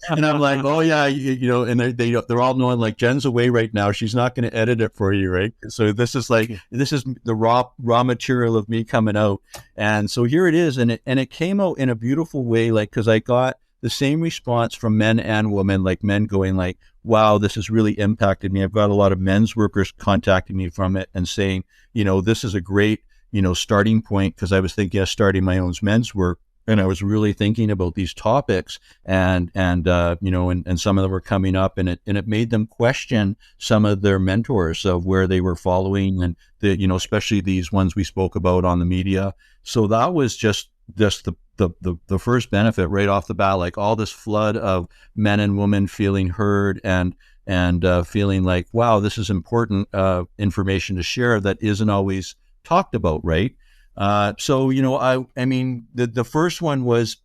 And I'm oh yeah, and they're all knowing Jen's away right now. She's not going to edit it for you, right? So this is the raw material of me coming out. And so here it is, and it came out in a beautiful way, because I got the same response from men and women, men going wow, this has really impacted me. I've got a lot of men's workers contacting me from it and saying, this is a great, starting point, because I was thinking of starting my own men's work. And I was really thinking about these topics and some of them were coming up and it made them question some of their mentors of where they were following and especially these ones we spoke about on the media. So that was just the first benefit right off the bat, all this flood of men and women feeling heard and feeling wow, this is important information to share that isn't always talked about, right? So, I mean, the first one was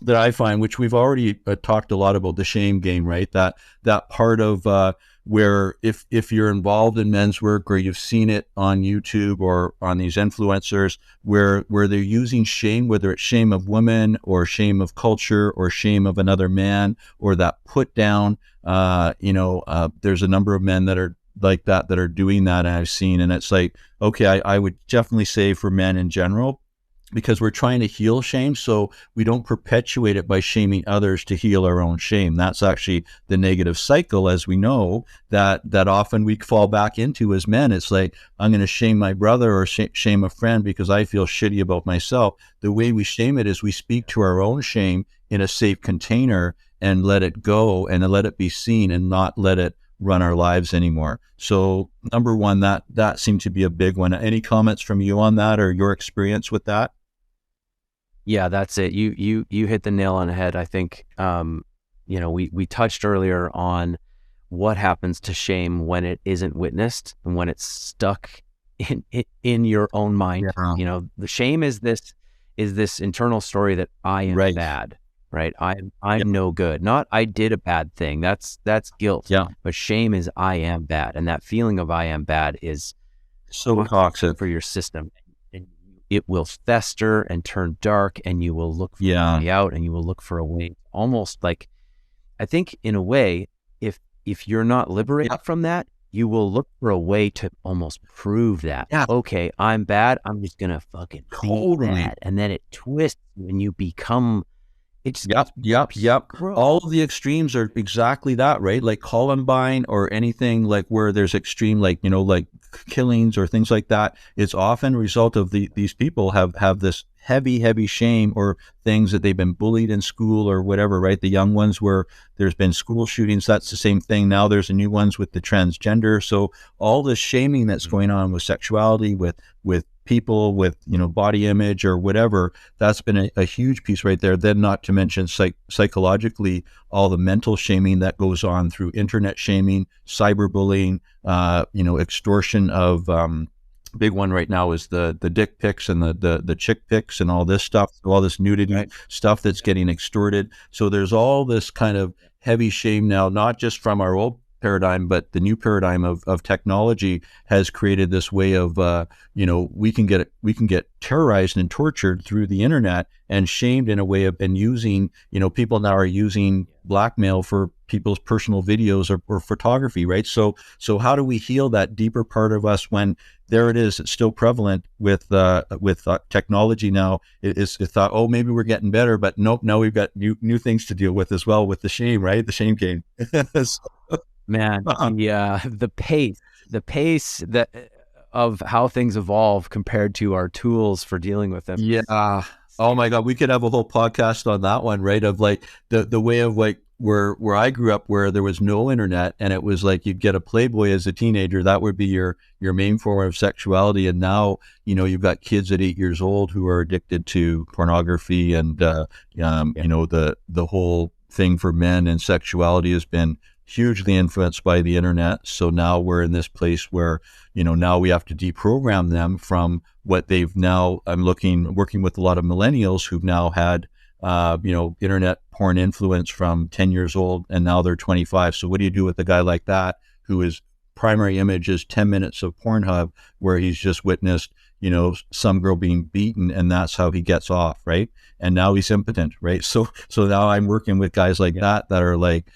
that I find, which we've already talked a lot about, the shame game, right? That part of where if you're involved in men's work, or you've seen it on YouTube or on these influencers, where they're using shame, whether it's shame of women or shame of culture or shame of another man, or that put down, there's a number of men that are like that are doing that, and I've seen, and it's like, okay, I would definitely say for men in general, because we're trying to heal shame, so we don't perpetuate it by shaming others to heal our own shame. That's actually the negative cycle, as we know, that often we fall back into as men. It's like, I'm going to shame my brother or shame a friend because I feel shitty about myself. The way we shame it is we speak to our own shame in a safe container and let it go and let it be seen, and not let it run our lives anymore. So number one, that seemed to be a big one. Any comments from you on that, or your experience with that? Yeah, that's it. You hit the nail on the head. I think, we touched earlier on what happens to shame when it isn't witnessed and when it's stuck in your own mind. Yeah. The shame is this internal story that I am bad, right? I'm no good. Not I did a bad thing. That's guilt. Yeah. But shame is I am bad, and that feeling of I am bad is So toxic for your system. And it will fester and turn dark, and you will look for a way out, and you will look for a way. Almost like, I think in a way, if you're not liberated from that, you will look for a way to almost prove that. Yeah. Okay, I'm bad. I'm just gonna fucking be bad, and then it twists and you become. It's Yep. All of the extremes are exactly that, right? Like Columbine or anything like where there's extreme, like killings or things like that. It's often a result of these people have this heavy shame, or things that they've been bullied in school or whatever, right? The young ones where there's been school shootings, that's the same thing. Now there's a new ones with the transgender. So all this shaming that's going on with sexuality, with people, with body image or whatever, that's been a huge piece right there. Then not to mention psychologically, all the mental shaming that goes on through internet shaming, cyberbullying, extortion of big one right now is the dick pics and the chick pics and all this stuff, all this nudity stuff that's getting extorted. So there's all this kind of heavy shame now, not just from our old paradigm, but the new paradigm of technology has created this way of, we can get terrorized and tortured through the internet and shamed in a way of, and using, people now are using blackmail for people's personal videos or photography, right? So how do we heal that deeper part of us when there it is? It's still prevalent with technology now. It's thought, oh, maybe we're getting better, but nope. Now we've got new things to deal with as well, with the shame, right? The shame game. Man, the pace of how things evolve compared to our tools for dealing with them. Yeah. Oh my God, we could have a whole podcast on that one, right? Of like the way of like where I grew up, where there was no internet, and it was like you'd get a Playboy as a teenager. That would be your main form of sexuality. And now, you've got kids at 8 years old who are addicted to pornography, and the whole thing for men and sexuality has been hugely influenced by the internet. So now we're in this place where, now we have to deprogram them from what they've now, working with a lot of millennials who've now had, internet porn influence from 10 years old, and now they're 25. So what do you do with a guy like that, who his primary image is 10 minutes of Pornhub, where he's just witnessed, some girl being beaten, and that's how he gets off, right? And now he's impotent, right? So now I'm working with guys like that are like,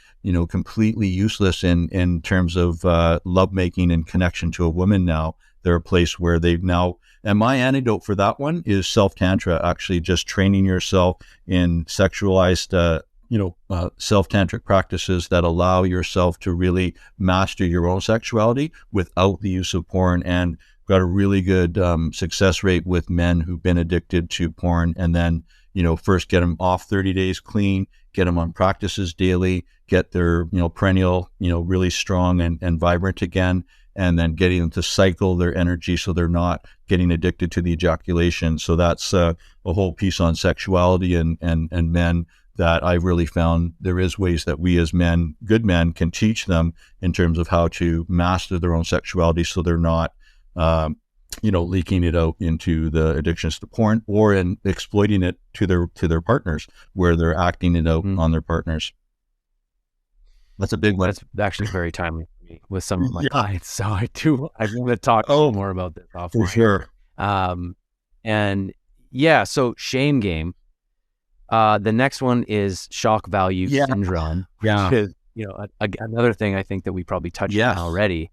completely useless in terms of lovemaking and connection to a woman. Now they're a place where they've now, and my antidote for that one is self-tantra, actually just training yourself in sexualized, self-tantric practices that allow yourself to really master your own sexuality without the use of porn. And got a really good success rate with men who've been addicted to porn, and then, first get them off 30 days clean, get them on practices daily, get their, perennial, really strong and vibrant again, and then getting them to cycle their energy so they're not getting addicted to the ejaculation. So that's a whole piece on sexuality and men that I've really found there is ways that we as men, good men, can teach them in terms of how to master their own sexuality so they're not leaking it out into the addictions to porn, or in exploiting it to their partners, where they're acting it out on their partners. That's a big one. That's actually very timely for me with some of my clients. So I want to talk more about this offline. For sure. And yeah, so shame game. The next one is shock value syndrome, which is, another thing I think that we probably touched on already.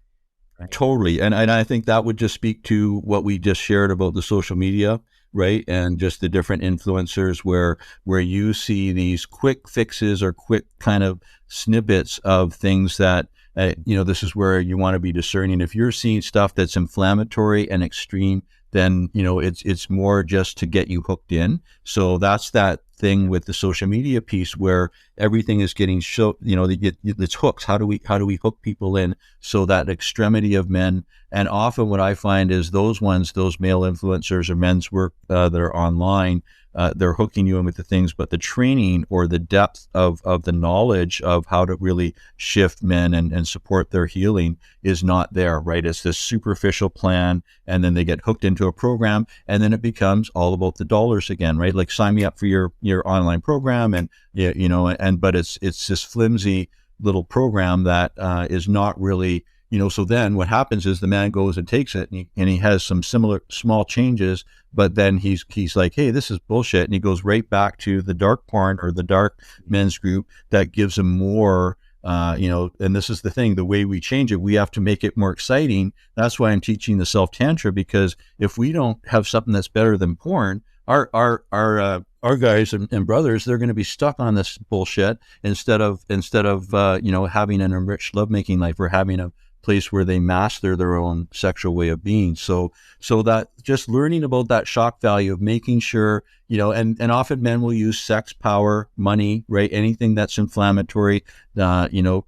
Right? Totally. And I think that would just speak to what we just shared about the social media, right? And just the different influencers where you see these quick fixes or quick kind of snippets of things that, this is where you want to be discerning. If you're seeing stuff that's inflammatory and extreme, then, it's more just to get you hooked in. So that's that thing with the social media piece where everything is getting it's hooks. How do we hook people in? So that extremity of men, and often what I find is those male influencers or men's work that are online, they're hooking you in with the things, but the training or the depth of the knowledge of how to really shift men and support their healing is not there, right? It's this superficial plan, and then they get hooked into a program, and then it becomes all about the dollars again, right? Like, sign me up for your online program, and but it's this flimsy little program that is not really, so then what happens is the man goes and takes it, and he has some similar small changes, but then he's like, hey, this is bullshit. And he goes right back to the dark porn or the dark men's group that gives him more, and this is the thing, the way we change it, we have to make it more exciting. That's why I'm teaching the self tantra, because if we don't have something that's better than porn, our guys and brothers, they're going to be stuck on this bullshit instead of having an enriched lovemaking life, or having a place where they master their own sexual way of being. So that just learning about that shock value of making sure, and often men will use sex, power, money, right? Anything that's inflammatory. The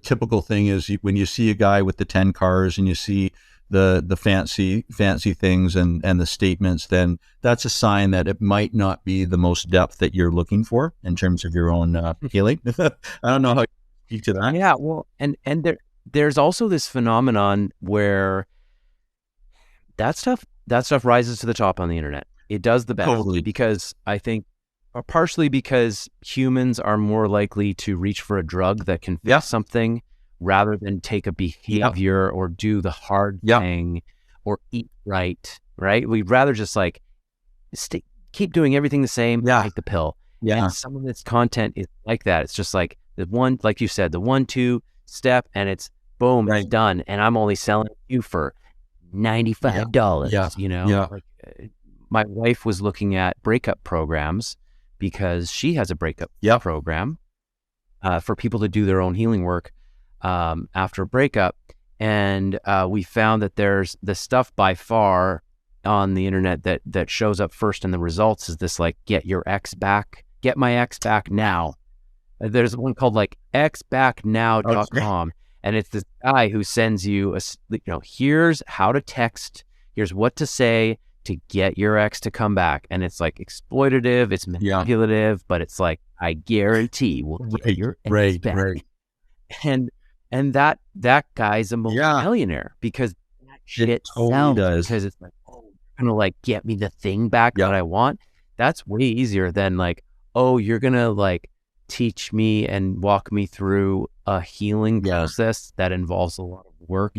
typical thing is when you see a guy with the 10 cars and you see the fancy things and the statements, then that's a sign that it might not be the most depth that you're looking for in terms of your own healing. I don't know how you speak to that. Yeah, well, and there's also this phenomenon where that stuff rises to the top on the internet. It does the best. Totally. Because I think, or partially because humans are more likely to reach for a drug that can fix something, rather than take a behavior or do the hard thing or eat right? We'd rather just keep doing everything the same, take the pill. Yeah. And some of this content is like that. It's just like the one, like you said, the 1-2 step, and it's boom, it's done. And I'm only selling you for $95. My wife was looking at breakup programs because she has a breakup program for people to do their own healing work after a breakup. And we found that there's the stuff by far on the internet that shows up first in the results is this, get your ex back, get my ex back now. There's one called xbacknow.com. And it's this guy who sends you here's how to text, here's what to say to get your ex to come back. And it's exploitative, it's manipulative, but it's I guarantee we'll get your ex back. Right. And that guy's a multi-millionaire because that shit sells, because it's gonna get me the thing back that I want. That's way easier than you're gonna teach me and walk me through a healing process that involves a lot of work.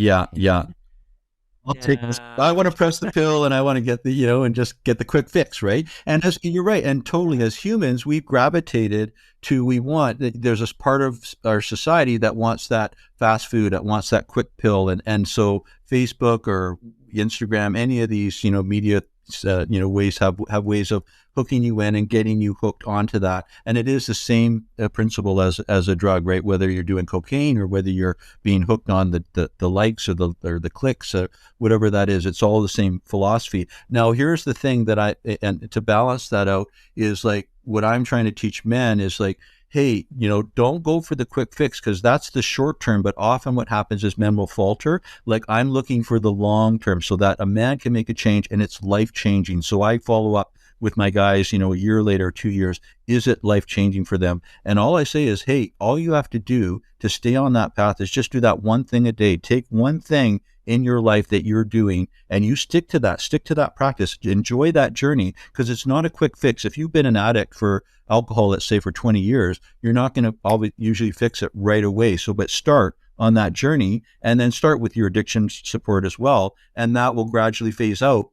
I'll take this. I want to press the pill and I want to get the, and just get the quick fix, right? And you're right. And totally, as humans, we've gravitated to, there's this part of our society that wants that fast food, that wants that quick pill. And so Facebook or Instagram, any of these, media, ways have ways of hooking you in and getting you hooked onto that. And it is the same principle as a drug, right? Whether you're doing cocaine or whether you're being hooked on the likes or the clicks or whatever that is, it's all the same philosophy. Now, here's the thing that and to balance that out is what I'm trying to teach men is hey, don't go for the quick fix, because that's the short term. But often what happens is men will falter. I'm looking for the long term so that a man can make a change and it's life changing. So I follow up with my guys, a year later, 2 years, is it life changing for them? And all I say is, hey, all you have to do to stay on that path is just do that one thing a day. Take one thing in your life that you're doing, and you stick to that practice, enjoy that journey, because it's not a quick fix. If you've been an addict for alcohol, let's say for 20 years, you're not going to usually fix it right away. So, but start on that journey, and then start with your addiction support as well. And that will gradually phase out.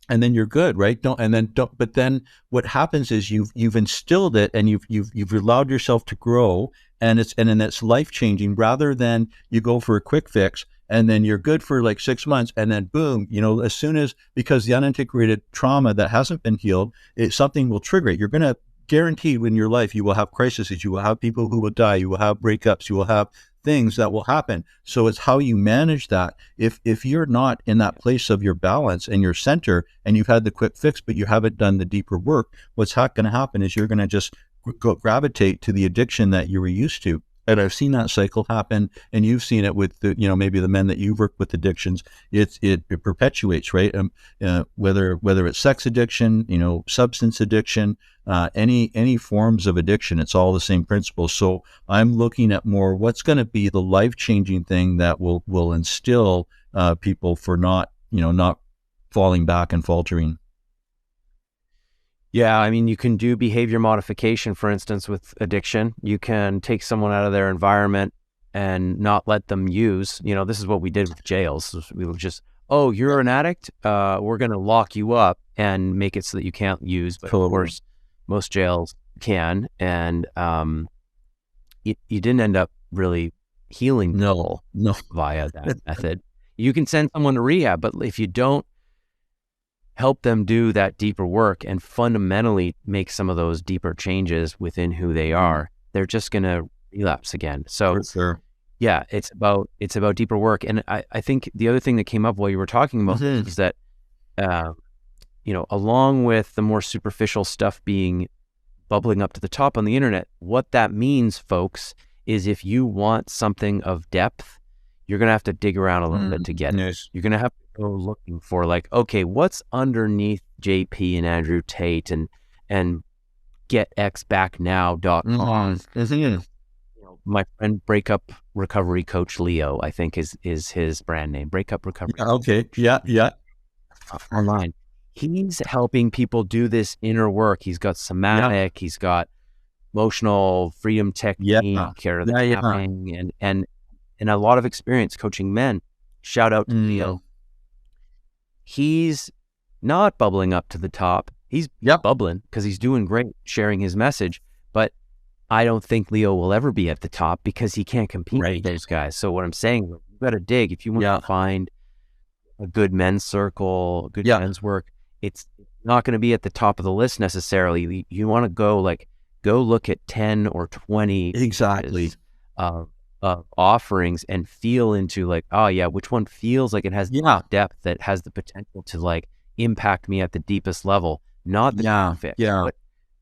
And then you're good, right? But then what happens is you've instilled it, and you've allowed yourself to grow, and then it's life changing, rather than you go for a quick fix and then you're good for like 6 months, and then boom, as soon as, because the unintegrated trauma that hasn't been healed, something will trigger it. You're going to guaranteed in your life, you will have crises, you will have people who will die, you will have breakups, you will have things that will happen. So it's how you manage that. If you're not in that place of your balance and your center, and you've had the quick fix, but you haven't done the deeper work, what's going to happen is you're going to just gravitate to the addiction that you were used to. And I've seen that cycle happen, and you've seen it with the, maybe the men that you've worked with addictions. It perpetuates, right? Whether it's sex addiction, substance addiction, any forms of addiction, it's all the same principle. So I'm looking at more what's going to be the life-changing thing that will instill people for not falling back and faltering. Yeah, I mean, you can do behavior modification, for instance, with addiction. You can take someone out of their environment and not let them use. This is what we did with jails. We were just, oh, you're an addict? We're going to lock you up and make it so that you can't use. But of course, most jails can. And you didn't end up really healing people via that method. You can send someone to rehab, but if you don't help them do that deeper work and fundamentally make some of those deeper changes within who they are, they're just going to relapse again. So sure. Yeah, it's about deeper work. And I think the other thing that came up while you were talking about this is that, along with the more superficial stuff bubbling up to the top on the internet, what that means, folks, is if you want something of depth, you're going to have to dig around a little bit to get it. You're going to have to go looking for, like, okay, what's underneath JP and Andrew Tate and getxbacknow.com. My friend Breakup Recovery Coach Leo, I think is his brand name. Breakup Recovery. Okay. Yeah. Online. He's helping people do this inner work. He's got somatic, he's got emotional freedom technique, tapping, and a lot of experience coaching men. Shout out to Leo. He's not bubbling up to the top. He's bubbling because he's doing great sharing his message. But I don't think Leo will ever be at the top because he can't compete with those guys. So what I'm saying, you've got to dig. If you want to find a good men's circle, good men's work, it's not going to be at the top of the list necessarily. You want to go look at 10 or 20 offerings and feel into which one feels like it has depth, that has the potential to impact me at the deepest level, not the fit, but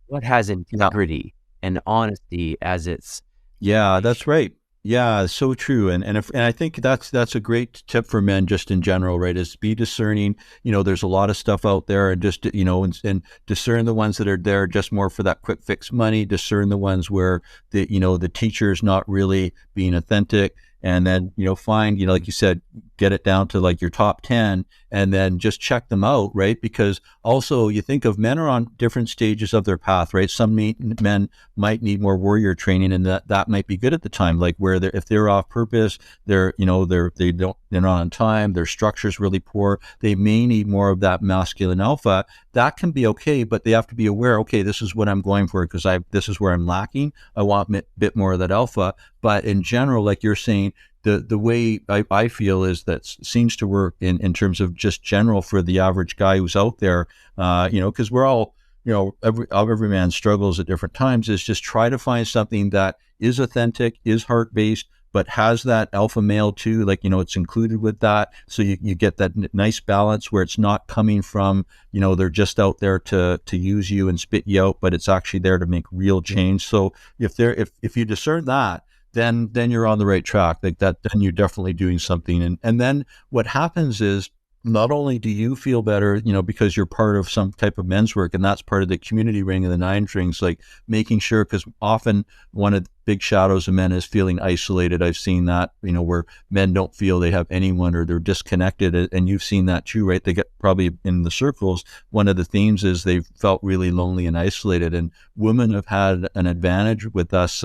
what has integrity and honesty as its. Yeah, that's right. Yeah, so true. And I think that's a great tip for men just in general, right? Is be discerning. There's a lot of stuff out there, and just, and discern the ones that are there just more for that quick fix money, discern the ones where the teacher's not really being authentic. And then, find, like you said, get it down to your top 10, and then just check them out, right? Because also you think of men are on different stages of their path, right? Some men might need more warrior training, and that might be good at the time, where if they're off purpose, they're not on time, their structure's really poor, they may need more of that masculine alpha. That can be okay, but they have to be aware, okay, this is what I'm going for because this is where I'm lacking. I want a bit more of that alpha. But in general, like you're saying, the way I feel is that seems to work in terms of just general for the average guy who's out there, because we're all, every man struggles at different times, is just try to find something that is authentic, is heart-based, but has that alpha male too, it's included with that. So you get that nice balance where it's not coming from, they're just out there to use you and spit you out, but it's actually there to make real change. So if you discern that, then you're on the right track. Then you're definitely doing something. And then what happens is, not only do you feel better, because you're part of some type of men's work, and that's part of the community ring and the 9 rings, making sure, because often one of big shadows of men as feeling isolated. I've seen that, where men don't feel they have anyone or they're disconnected. And you've seen that too, right? They get probably in the circles. One of the themes is they've felt really lonely and isolated, and women have had an advantage with us,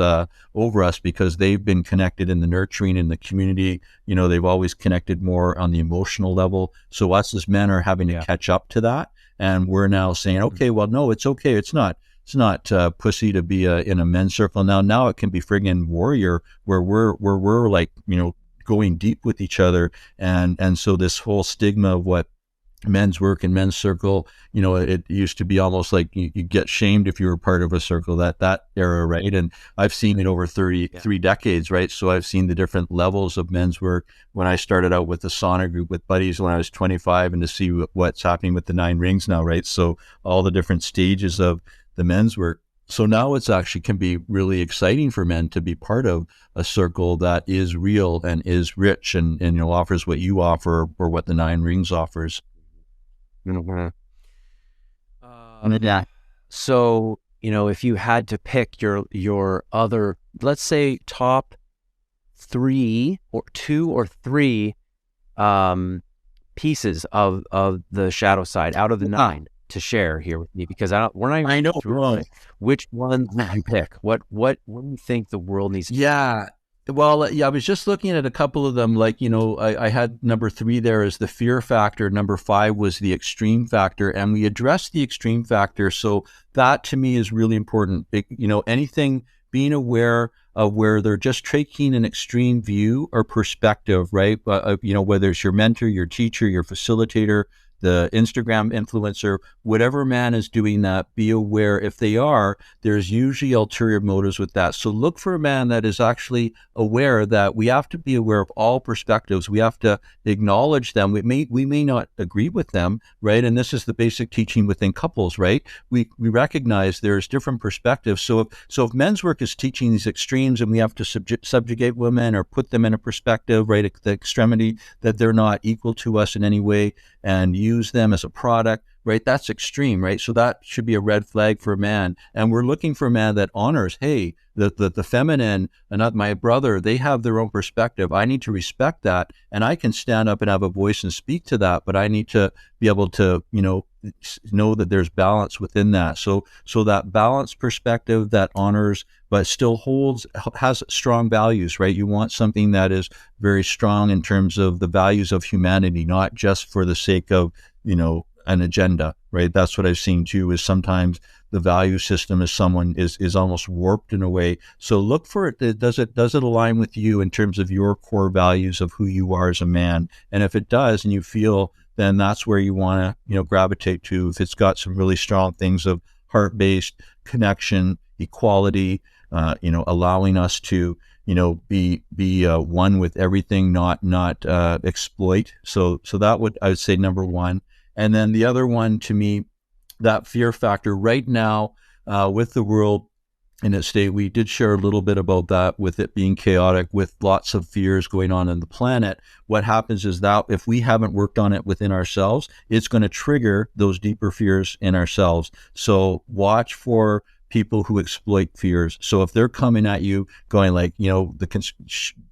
over us, because they've been connected in the nurturing, in the community. They've always connected more on the emotional level. So us as men are having to catch up to that. And we're now saying, okay, well, no, it's okay. It's not pussy to be in a men's circle. Now it can be friggin' warrior, where we're like, going deep with each other. And so this whole stigma of what men's work and men's circle, it used to be almost like you get shamed if you were part of a circle, that era, right? And I've seen it over 33 decades, right? So I've seen the different levels of men's work. When I started out with the sauna group with buddies when I was 25, and to see what's happening with the 9 rings now, right? So all the different stages of the men's work. So now it's actually can be really exciting for men to be part of a circle that is real and is rich and offers what you offer, or what the 9 rings offers. So, if you had to pick your other, let's say, top 3 or 2 or 3 pieces of the shadow side out of the 9 to share here with me, because I know which one would you pick? What do you think the world needs? Well, I was just looking at a couple of them. Like, I had number 3 there as the fear factor. Number 5 was the extreme factor, and we addressed the extreme factor. So that to me is really important. Anything, being aware of where they're just taking an extreme view or perspective, right? Whether it's your mentor, your teacher, your facilitator, the Instagram influencer, whatever man is doing that, be aware if they are, there's usually ulterior motives with that. So look for a man that is actually aware that we have to be aware of all perspectives. We have to acknowledge them. We may not agree with them, right? And this is the basic teaching within couples, right? We recognize there's different perspectives. So if men's work is teaching these extremes, and we have to subjugate women or put them in a perspective, right, at the extremity that they're not equal to us in any way, and use them as a product, right? That's extreme, right? So that should be a red flag for a man. And we're looking for a man that honors, hey, the feminine and not my brother, they have their own perspective. I need to respect that, and I can stand up and have a voice and speak to that, but I need to be able to, know that there's balance within that. So that balanced perspective that honors, but still has strong values, right? You want something that is very strong in terms of the values of humanity, not just for the sake of, an agenda, right? That's what I've seen too, is sometimes the value system is almost warped in a way. So look for it. Does it align with you in terms of your core values of who you are as a man? And if it does, and you feel, then that's where you want to, gravitate to. If it's got some really strong things of heart-based connection, equality, allowing us to, be one with everything, not exploit. So that I would say number 1. And then the other one, to me, that fear factor right now, with the world in its state, we did share a little bit about that, with it being chaotic, with lots of fears going on in the planet. What happens is that if we haven't worked on it within ourselves, it's going to trigger those deeper fears in ourselves. So watch for people who exploit fears. So if they're coming at you going like,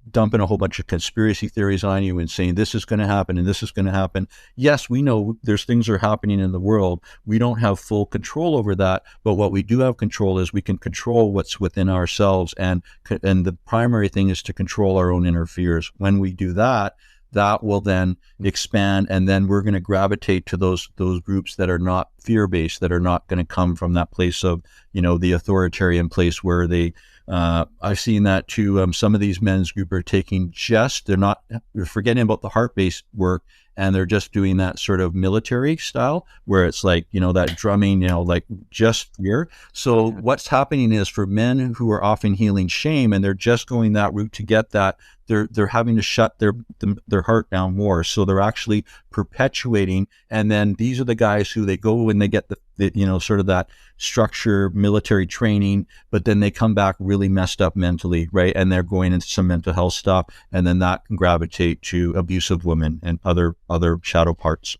dumping a whole bunch of conspiracy theories on you and saying this is going to happen and this is going to happen. Yes, we know there's things are happening in the world. We don't have full control over that, but what we do have control is we can control what's within ourselves. And the primary thing is to control our own inner fears. When we do that, that will then expand, and then we're going to gravitate to those groups that are not fear-based, that are not going to come from that place of, the authoritarian place where they, I've seen that too. Some of these men's group are they're forgetting about the heart-based work, and they're just doing that sort of military style where it's like, that drumming, like just fear. So what's happening is, for men who are often healing shame and they're just going that route to get that, they're having to shut their heart down more. So they're actually perpetuating. And then these are the guys who they go when they get the sort of that structure, military training, but then they come back really messed up mentally, right? And they're going into some mental health stuff, and then that can gravitate to abusive women and other shadow parts.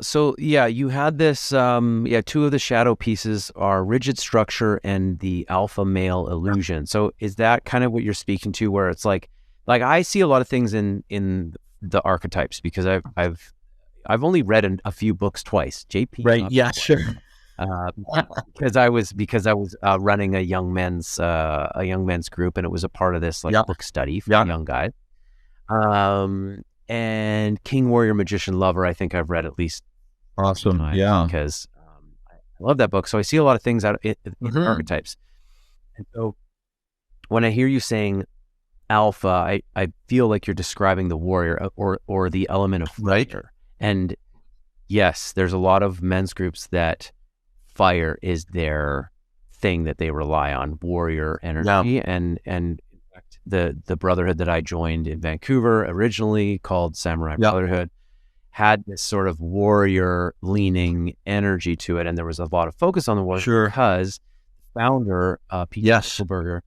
So yeah, you had this, two of the shadow pieces are rigid structure and the alpha male illusion. So is that kind of what you're speaking to, where it's like I see a lot of things in the archetypes, because I've only read a few books twice. JP Right. taught me Yeah, twice. sure. Uh, because I was running a young men's group, and it was a part of this like Yeah. book study for Yeah. young guys. And King, Warrior, Magician, Lover, I think I've read at least two Awesome. times, Yeah. because I love that book. So I see a lot of things out in Hmm. archetypes. And so when I hear you saying alpha, I feel like you're describing the warrior, or the element of Right. fire. And yes, there's a lot of men's groups that fire is their thing that they rely on, warrior Yeah. energy. And in fact, the brotherhood that I joined in Vancouver originally, called Samurai Yeah. Brotherhood, had this sort of warrior leaning energy to it, and there was a lot of focus on the warrior Sure. because the founder, Peter Yes. Schickelberger,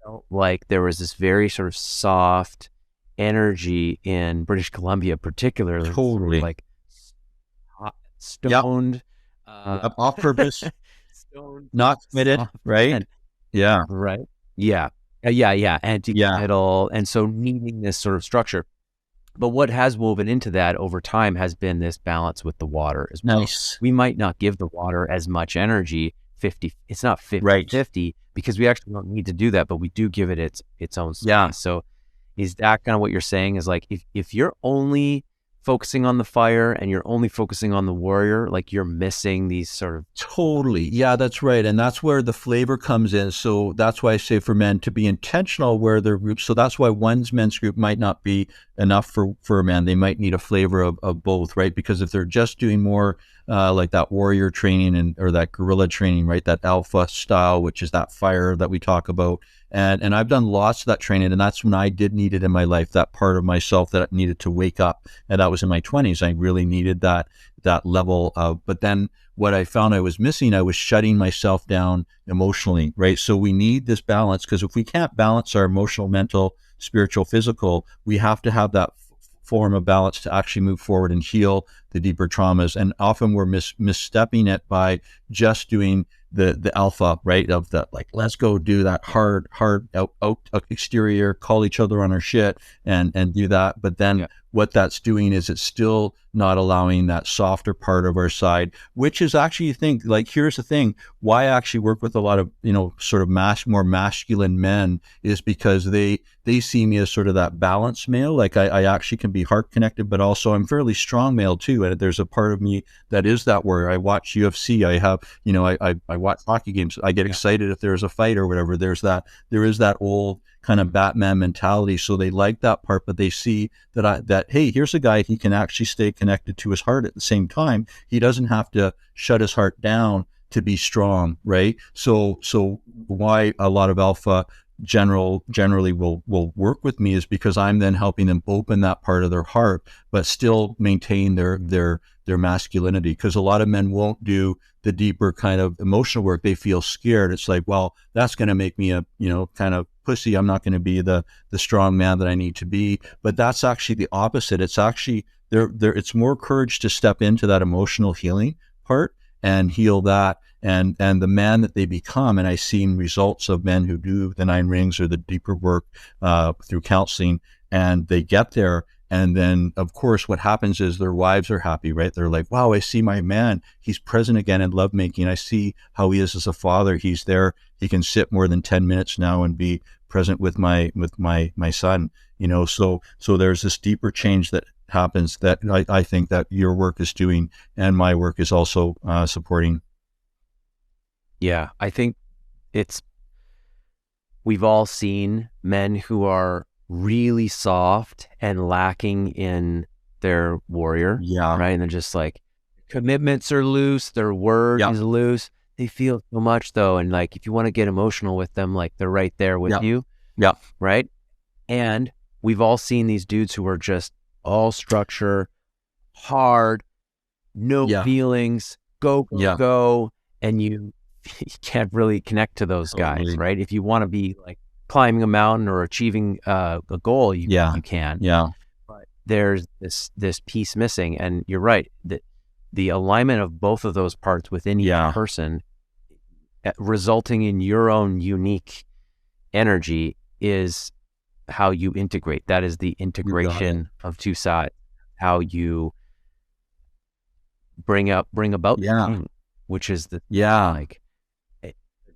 felt like there was this very sort of soft energy in British Columbia, particularly, sort of Totally. like Yep. stoned, Yep. Off purpose, stoned, not committed. soft Right. men, Yeah. right? Yeah, yeah, Yeah. anti-committal, and so needing this sort of structure. But what has woven into that over time has been this balance with the water as well. Nice. We might not give the water as much energy, 50, it's not Right. 50-50, because we actually don't need to do that, but we do give it its own space. Yeah. So is that kind of what you're saying, is like, if you're only focusing on the fire and you're only focusing on the warrior, like you're missing these sort of... Totally. Yeah, that's right. And that's where the flavor comes in. So that's why I say for men to be intentional where their groups. So that's why one's men's group might not be enough for a man. They might need a flavor of both, right? Because if they're just doing more like that warrior training or that guerrilla training, right? That alpha style, which is that fire that we talk about. And I've done lots of that training, and that's when I did need it in my life, that part of myself that needed to wake up. And that was in my 20s. I really needed that level of, but then what I found I was missing, I was shutting myself down emotionally, right? So we need this balance, because if we can't balance our emotional, mental, spiritual, physical, we have to have that form of balance to actually move forward and heal the deeper traumas. And often we're misstepping it by just doing the alpha, right? Of the, like, let's go do that hard out exterior, call each other on our shit and do that. But then what that's doing is it's still not allowing that softer part of our side, which is actually, you think, like, here's the thing, why I actually work with a lot of, sort of more masculine men, is because they see me as sort of that balanced male. Like I actually can be heart connected, but also I'm fairly strong male too. And there's a part of me that is that warrior. I watch UFC. I have, I watch hockey games. I get excited if there's a fight or whatever. There is that old kind of Batman mentality. So they like that part, but they see that, hey, here's a guy, he can actually stay connected to his heart at the same time. He doesn't have to shut his heart down to be strong, right? So why a lot of alpha generally will work with me is because I'm then helping them open that part of their heart, but still maintain their masculinity. Because a lot of men won't do the deeper kind of emotional work. They feel scared. It's like, well, that's going to make me a kind of pussy. I'm not going to be the strong man that I need to be. But that's actually the opposite. It's actually it's more courage to step into that emotional healing part and heal that. And the man that they become, and I've seen results of men who do the 9 rings or the deeper work through counseling, and they get there. And then, of course, what happens is their wives are happy, right? They're like, wow, I see my man. He's present again in lovemaking. I see how he is as a father. He's there. He can sit more than 10 minutes now and be present with my son, so there's this deeper change that happens that I think that your work is doing, and my work is also supporting. Yeah, I think we've all seen men who are really soft and lacking in their warrior, Yeah. right? And they're just like, commitments are loose, their word is loose. They feel so much though. And like, if you want to get emotional with them, like, they're right there with you. Yeah. Right. And we've all seen these dudes who are just all structure, hard, no feelings, go. And you can't really connect to those guys, right? If you want to be like climbing a mountain or achieving a goal, you can. Yeah. But there's this piece missing, and you're right that the alignment of both of those parts within each Yeah. person, resulting in your own unique energy, is how you integrate. That is the You got it. integration of two sides, how you bring about the Yeah. king, which is the Yeah. like a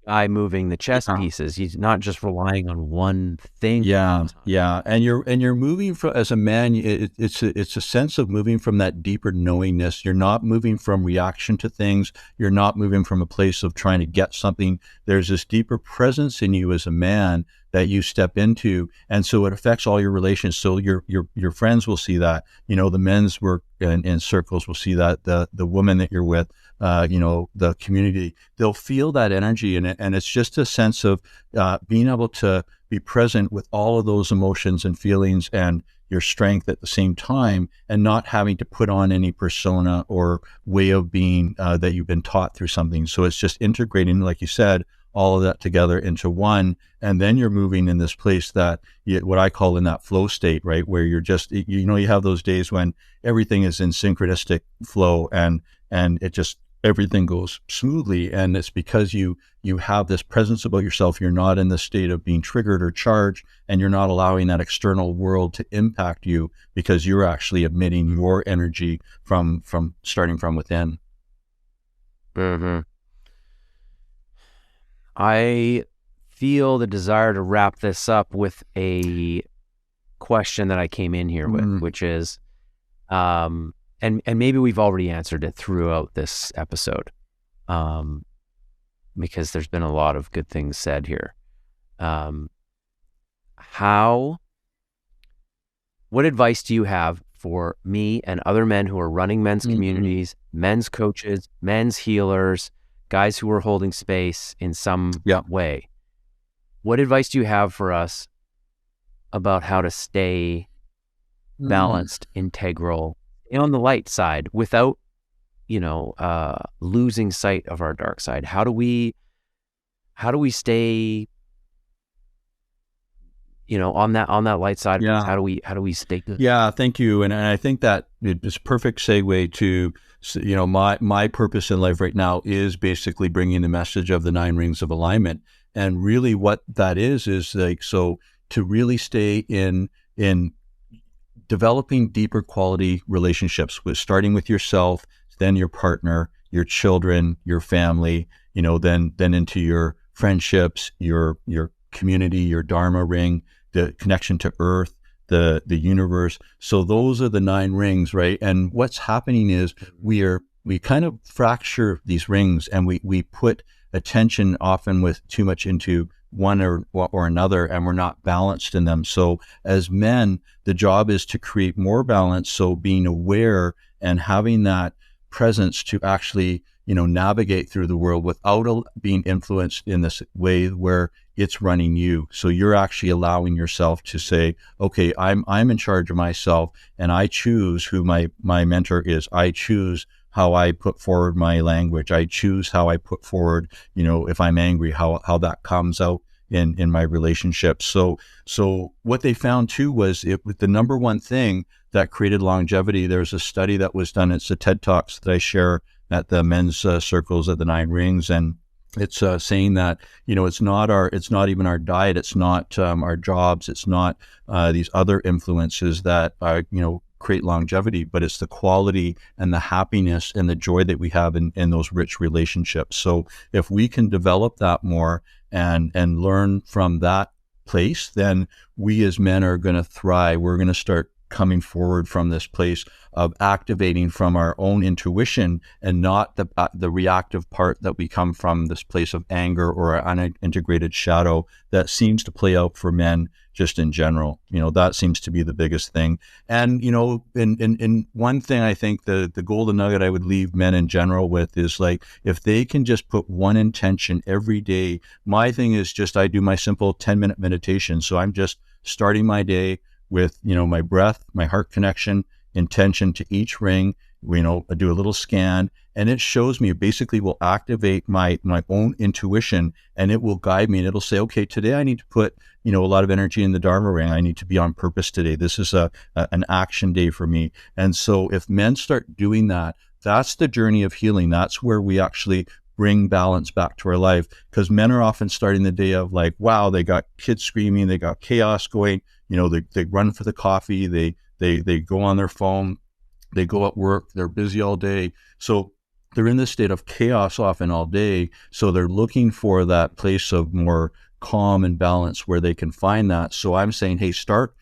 guy moving the chess Yeah. pieces. He's not just relying on one thing all Yeah, the time. yeah, and you're moving from, as a man. It's a sense of moving from that deeper knowingness. You're not moving from reaction to things. You're not moving from a place of trying to get something. There's this deeper presence in you as a man that you step into, and so it affects all your relations. So your friends will see that. The men's work in circles will see that. The woman that you're with, the community, they'll feel that energy, and it's just a sense of being able to be present with all of those emotions and feelings and your strength at the same time, and not having to put on any persona or way of being that you've been taught through something. So it's just integrating, like you said, all of that together into one. And then you're moving in this place that what I call in that flow state, right? Where you're just, you have those days when everything is in synchronistic flow, and it just, everything goes smoothly. And it's because you have this presence about yourself. You're not in the state of being triggered or charged, and you're not allowing that external world to impact you, because you're actually emitting your energy from starting from within. Mm-hmm. I feel the desire to wrap this up with a question that I came in here with, which is, and maybe we've already answered it throughout this episode, because there's been a lot of good things said here. What advice do you have for me and other men who are running men's communities, men's coaches, men's healers, guys who are holding space in some way? What advice do you have for us about how to stay balanced, integral, and on the light side without, losing sight of our dark side? How do we stay, on that light side? Yeah. How do we stay good? Yeah, thank you. And I think that it's a perfect segue to, my purpose in life right now is basically bringing the message of the 9 rings of alignment. And really what that is like, so to really stay in developing deeper quality relationships, with starting with yourself, then your partner, your children, your family, then into your friendships, your community, your Dharma ring, the connection to earth, the universe. So those are the 9 rings, right? And what's happening is we kind of fracture these rings, and we put attention often with too much into one or another, and we're not balanced in them. So as men, the job is to create more balance. So being aware and having that presence to actually, navigate through the world without being influenced in this way where it's running you. So you're actually allowing yourself to say, okay, I'm in charge of myself, and I choose who my mentor is. I choose how I put forward my language. I choose how I put forward, if I'm angry, how that comes out in my relationships. So what they found too was the number one thing that created longevity. There's a study that was done. It's the TED Talks that I share at the men's circles at the 9 rings, and it's saying that it's not even our diet, it's not our jobs, it's not these other influences that create longevity, but it's the quality and the happiness and the joy that we have in those rich relationships. So if we can develop that more and learn from that place, then we as men are going to thrive. We're going to start coming forward from this place of activating from our own intuition, and not the reactive part that we come from, this place of anger or an unintegrated shadow that seems to play out for men just in general. That seems to be the biggest thing. And, in one thing, I think the golden nugget I would leave men in general with is, like, if they can just put one intention every day. My thing is just, I do my simple 10-minute meditation. So I'm just starting my day with, my breath, my heart connection, intention to each ring. I do a little scan, and it shows me, basically will activate my own intuition, and it will guide me, and it'll say, okay, today I need to put, a lot of energy in the Dharma ring. I need to be on purpose today. This is an action day for me. And so if men start doing that, that's the journey of healing. That's where we actually bring balance back to our life, because men are often starting the day of like, wow, they got kids screaming, they got chaos going, they run for the coffee, they go on their phone, they go at work, they're busy all day. So they're in this state of chaos often all day. So they're looking for that place of more calm and balance where they can find that. So I'm saying, hey, start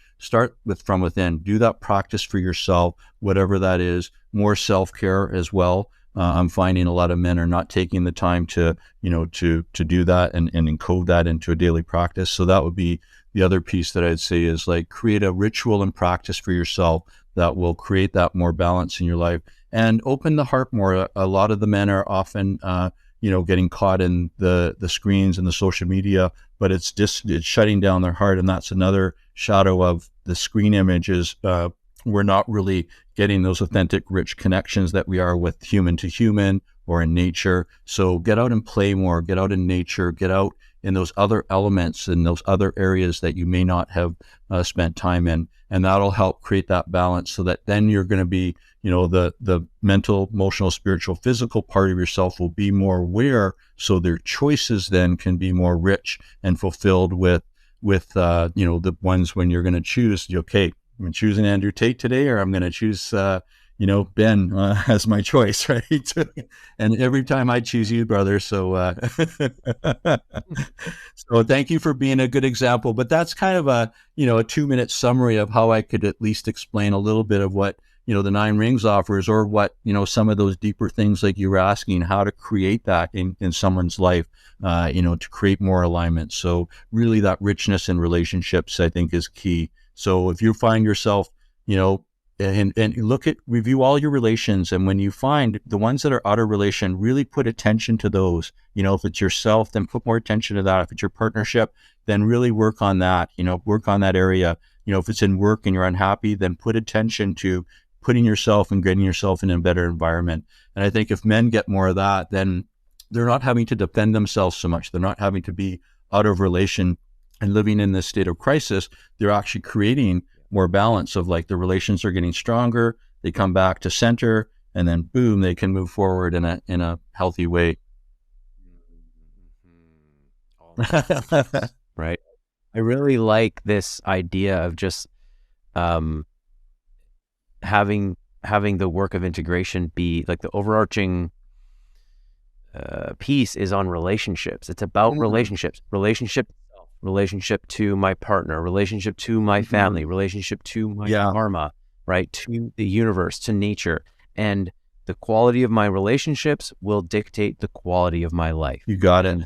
with from within. Do that practice for yourself, whatever that is. More self-care as well. I'm finding a lot of men are not taking the time to do that and encode that into a daily practice. So that would be the other piece that I'd say is like create a ritual and practice for yourself that will create that more balance in your life and open the heart more. A lot of the men are often, getting caught in the screens and the social media, but it's shutting down their heart. And that's another shadow of the screen images. We're not really getting those authentic, rich connections that we are with human to human or in nature. So get out and play more, get out in nature, get out in those other elements and those other areas that you may not have spent time in. And that'll help create that balance so that then you're going to be, the mental, emotional, spiritual, physical part of yourself will be more aware. So their choices then can be more rich and fulfilled with the ones when you're going to choose, okay, I'm choosing Andrew Tate today, or I'm going to choose, Ben as my choice, right? And every time I choose you, brother. So, so thank you for being a good example. But that's kind of a 2-minute summary of how I could at least explain a little bit of what, the 9 Rings offers, or what, some of those deeper things like you were asking, how to create that in someone's life, to create more alignment. So really that richness in relationships, I think, is key. So if you find yourself, and review all your relations, and when you find the ones that are out of relation, really put attention to those. If it's yourself, then put more attention to that. If it's your partnership, then really work on that, work on that area. If it's in work and you're unhappy, then put attention to putting yourself and getting yourself in a better environment. And I think if men get more of that, then they're not having to defend themselves so much. They're not having to be out of relation and living in this state of crisis. They're actually creating more balance of like the relations are getting stronger. They come back to center, and then boom, they can move forward in a healthy way. Right. I really like this idea of just having the work of integration be like the overarching piece is on relationships. It's about relationships, relationship to my partner, relationship to my family, relationship to my karma, right? To the universe, to nature. And the quality of my relationships will dictate the quality of my life. You got it.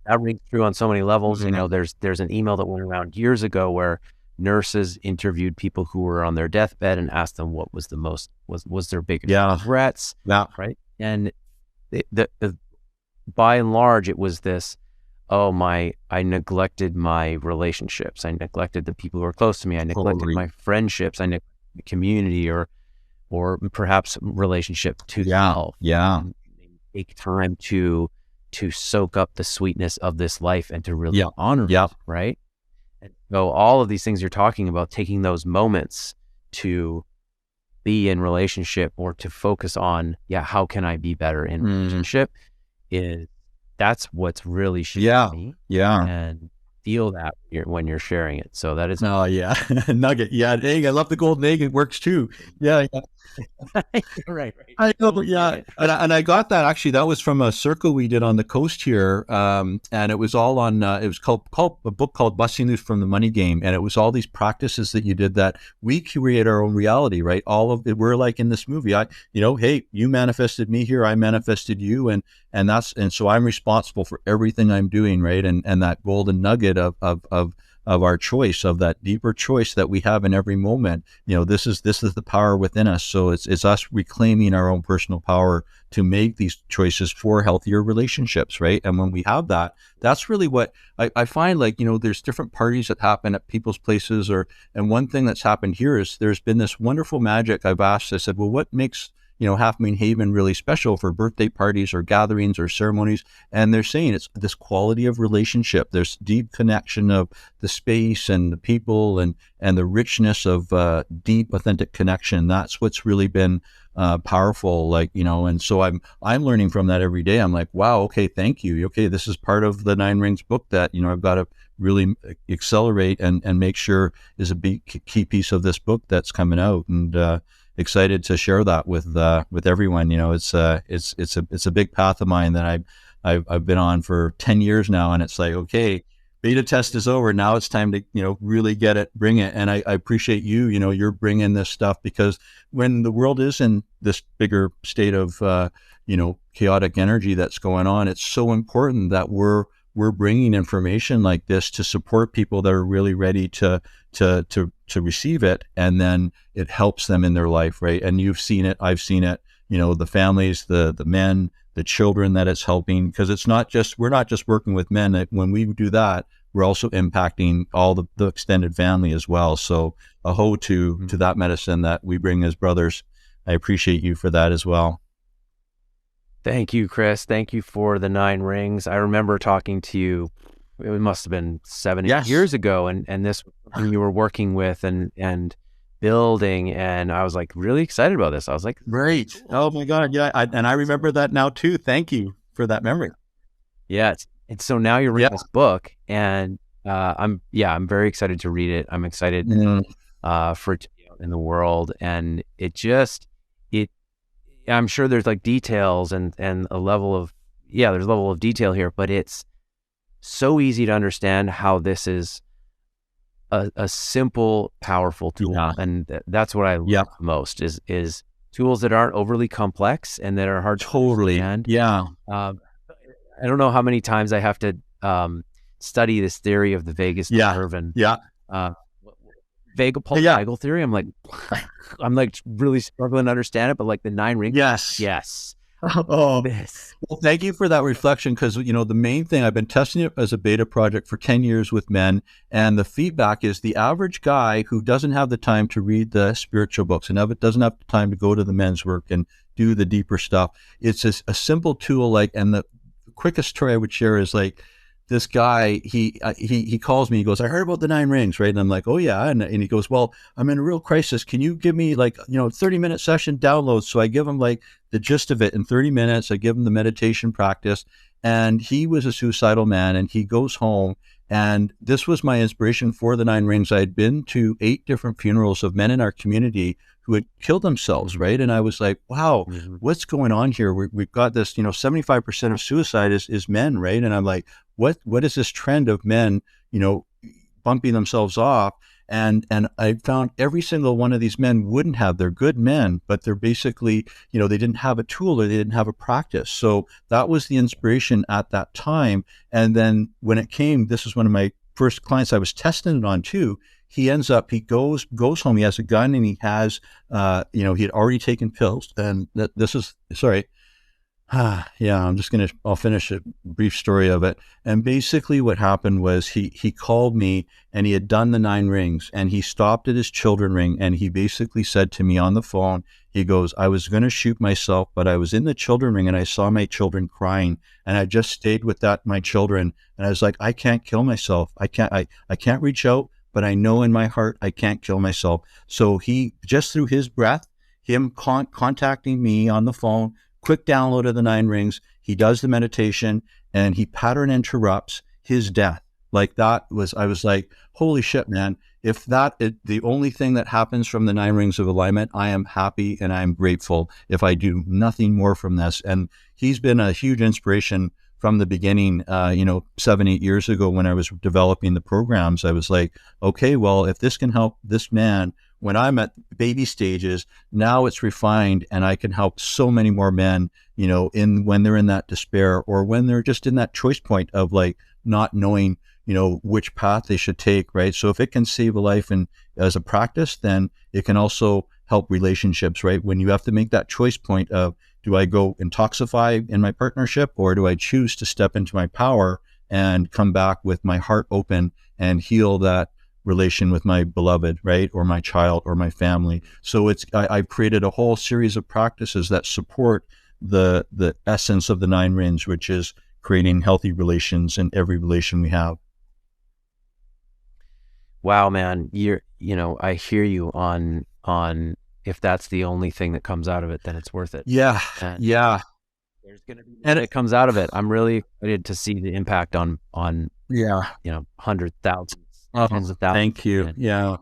That rings true on so many levels. There's an email that went around years ago where nurses interviewed people who were on their deathbed and asked them what was their biggest regrets, right? And the by and large, it was this, I neglected my relationships. I neglected the people who were close to me. I neglected my friendships. I neglected the community or perhaps relationship to self. Yeah. Take time to soak up the sweetness of this life and to really honor it, right? And so all of these things you're talking about, taking those moments to be in relationship or to focus on, how can I be better in relationship, that's what's really shaping me. And feel that when you're sharing it. So that is nugget. Dang, I love the golden egg. It works too. Right. I know. And I got that actually. That was from a circle we did on the coast here, and it was all on. It was called a book called "Busting Loose from the Money Game," and it was all these practices that you did that we create our own reality. Right, all of it. We're like in this movie. Hey, you manifested me here. I manifested you, and so I'm responsible for everything I'm doing. Right, and that golden nugget of our choice, of that deeper choice that we have in every moment. This is the power within us. So it's us reclaiming our own personal power to make these choices for healthier relationships, right? And when we have that, that's really what I find. Like, there's different parties that happen at people's places, and one thing that's happened here is there's been this wonderful magic. I've asked, I said, well, what makes Half Moon Haven really special for birthday parties or gatherings or ceremonies. And they're saying it's this quality of relationship. There's deep connection of the space and the people and the richness of deep, authentic connection. That's what's really been powerful, and so I'm learning from that every day. I'm like, wow, okay, thank you. Okay, this is part of the Nine Rings book that, I've got to really accelerate and make sure is a big key piece of this book that's coming out, and excited to share that with everyone. It's a big path of mine that I've been on for 10 years now, and it's like, okay, beta test is over. Now it's time to, really get it, bring it. And I appreciate you're bringing this stuff, because when the world is in this bigger state of, chaotic energy that's going on, it's so important that we're bringing information like this to support people that are really ready to receive it. And then it helps them in their life. Right. And you've seen it. I've seen it, the families, the men, the children that it's helping, because we're not just working with men. When we do that, we're also impacting all the extended family as well. So a ho to that medicine that we bring as brothers. I appreciate you for that as well. Thank you, Chris. Thank you for the Nine Rings. I remember talking to you, it must have been 7 years ago, and this was something you were working with and building, and I was like really excited about this. I was like, great. Oh my God. Yeah. And I remember that now too. Thank you for that memory. Yeah. And so now you're reading this book, and I'm very excited to read it. I'm excited for it to be out in the world. And I'm sure there's like details and a level of, there's a level of detail here, but it's so easy to understand how this is a simple, powerful tool. Yeah. And that's what I love most is tools that aren't overly complex and that are hard to understand. Yeah. I don't know how many times I have to study this theory of the vagus nerve and vagal theory. I'm like really struggling to understand it, but like the Nine Rings. Yes. Oh, well, thank you for that reflection, because the main thing, I've been testing it as a beta project for 10 years with men, and the feedback is the average guy who doesn't have the time to read the spiritual books and doesn't have the time to go to the men's work and do the deeper stuff. It's just a simple tool, and the quickest story I would share is this guy, he calls me, he goes, I heard about the Nine Rings, right? And I'm like, oh yeah. And he goes, well, I'm in a real crisis. Can you give me 30-minute session downloads? So I give him the gist of it in 30 minutes. I give him the meditation practice, and he was a suicidal man, and he goes home. And this was my inspiration for the Nine Rings. I had been to 8 different funerals of men in our community who had killed themselves, right? And I was like, wow, what's going on here? We've got this, 75% of suicide is men, right? And I'm like, what is this trend of men, bumping themselves off? And I found every single one of these men wouldn't have, they're good men, but they're basically, they didn't have a tool, or they didn't have a practice. So that was the inspiration at that time. And then when it came, this was one of my first clients I was testing it on too. He goes home, he has a gun, and he has, he had already taken pills. And I'll finish a brief story of it. And basically what happened was he called me, and he had done the Nine Rings, and he stopped at his children ring. And he basically said to me on the phone, he goes, I was going to shoot myself, but I was in the children ring and I saw my children crying, and I just stayed with my children. And I was like, I can't kill myself. I can't reach out, but I know in my heart, I can't kill myself. So he, just through his breath, him contacting me on the phone, quick download of the Nine Rings, he does the meditation, and he pattern interrupts his death. I was like, holy shit, man. If that is the only thing that happens from the Nine Rings of alignment, I am happy and I am grateful if I do nothing more from this. And he's been a huge inspiration from the beginning. 7-8 years ago, when I was developing the programs, I was like, okay, well, if this can help this man when I'm at baby stages, now it's refined, and I can help so many more men, when they're in that despair, or when they're just in that choice point of not knowing, which path they should take, right? So if it can save a life and as a practice, then it can also help relationships, right? When you have to make that choice point of, do I go intoxify in my partnership, or do I choose to step into my power and come back with my heart open and heal that relation with my beloved, right? Or my child or my family. So I've created a whole series of practices that support the essence of the 9 rings, which is creating healthy relations in every relation we have. Wow, man, I hear you on if that's the only thing that comes out of it, then it's worth it. Yeah, and yeah. There's going to be more that comes out of it. I'm really excited to see the impact on hundreds, thousands, tens of thousands. Thank you. Yeah.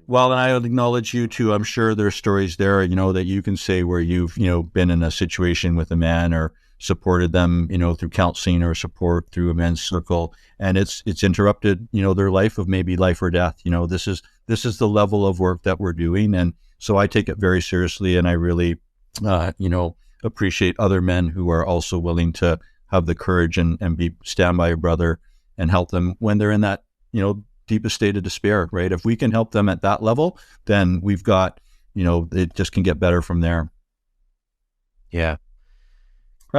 Well, and I would acknowledge you too. I'm sure there's stories there, that you can say where you've, been in a situation with a man or supported them, through counseling or support through a men's circle, and it's interrupted, their life of maybe life or death. This is the level of work that we're doing, and so I take it very seriously, and I really, appreciate other men who are also willing to have the courage and stand by a brother and help them when they're in that, deepest state of despair, right? If we can help them at that level, then we've got, it just can get better from there. Yeah.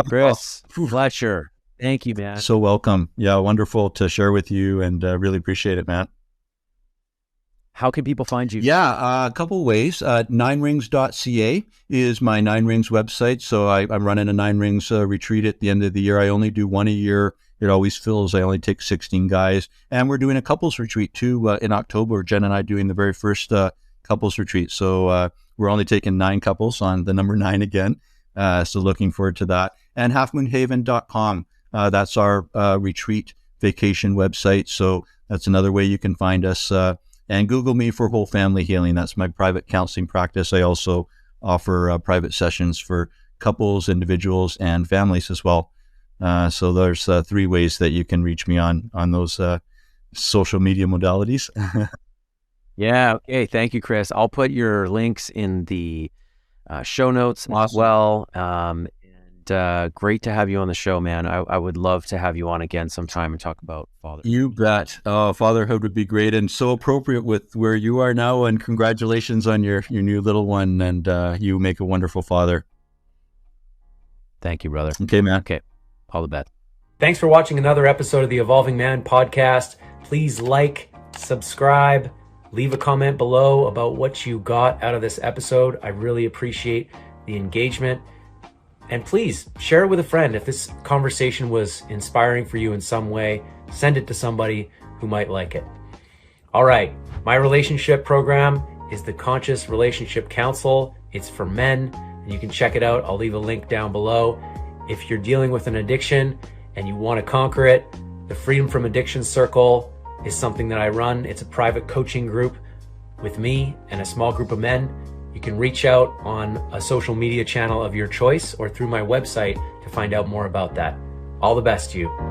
Chris Fletcher, thank you, man. So welcome. Yeah, wonderful to share with you, and really appreciate it, man. How can people find you? Yeah, a couple ways. 9rings.ca is my 9 Rings website. So I'm running a 9 Rings retreat at the end of the year. I only do one a year. It always fills. I only take 16 guys. And we're doing a couples retreat too in October. Jen and I doing the very first couples retreat. So we're only taking 9 couples on the number 9 again. So looking forward to that. And halfmoonhaven.com. That's our retreat vacation website. So that's another way you can find us. And Google me for Whole Family Healing. That's my private counseling practice. I also offer private sessions for couples, individuals, and families as well. So there's 3 ways that you can reach me on those social media modalities. Yeah. Okay. Thank you, Chris. I'll put your links in the show notes as well. Great to have you on the show, man. I would love to have you on again sometime and talk about fatherhood. You bet. Fatherhood would be great and so appropriate with where you are now. And congratulations on your new little one. And you make a wonderful father. Thank you, brother. Okay, man. Okay. All the best. Thanks for watching another episode of the Evolving Man podcast. Please like, subscribe, leave a comment below about what you got out of this episode. I really appreciate the engagement. And please share it with a friend. If this conversation was inspiring for you in some way, send it to somebody who might like it. All right, my relationship program is the Conscious Relationship Council. It's for men, and you can check it out. I'll leave a link down below. If you're dealing with an addiction and you want to conquer it, the Freedom from Addiction Circle is something that I run. It's a private coaching group with me and a small group of men. You can reach out on a social media channel of your choice or through my website to find out more about that. All the best to you.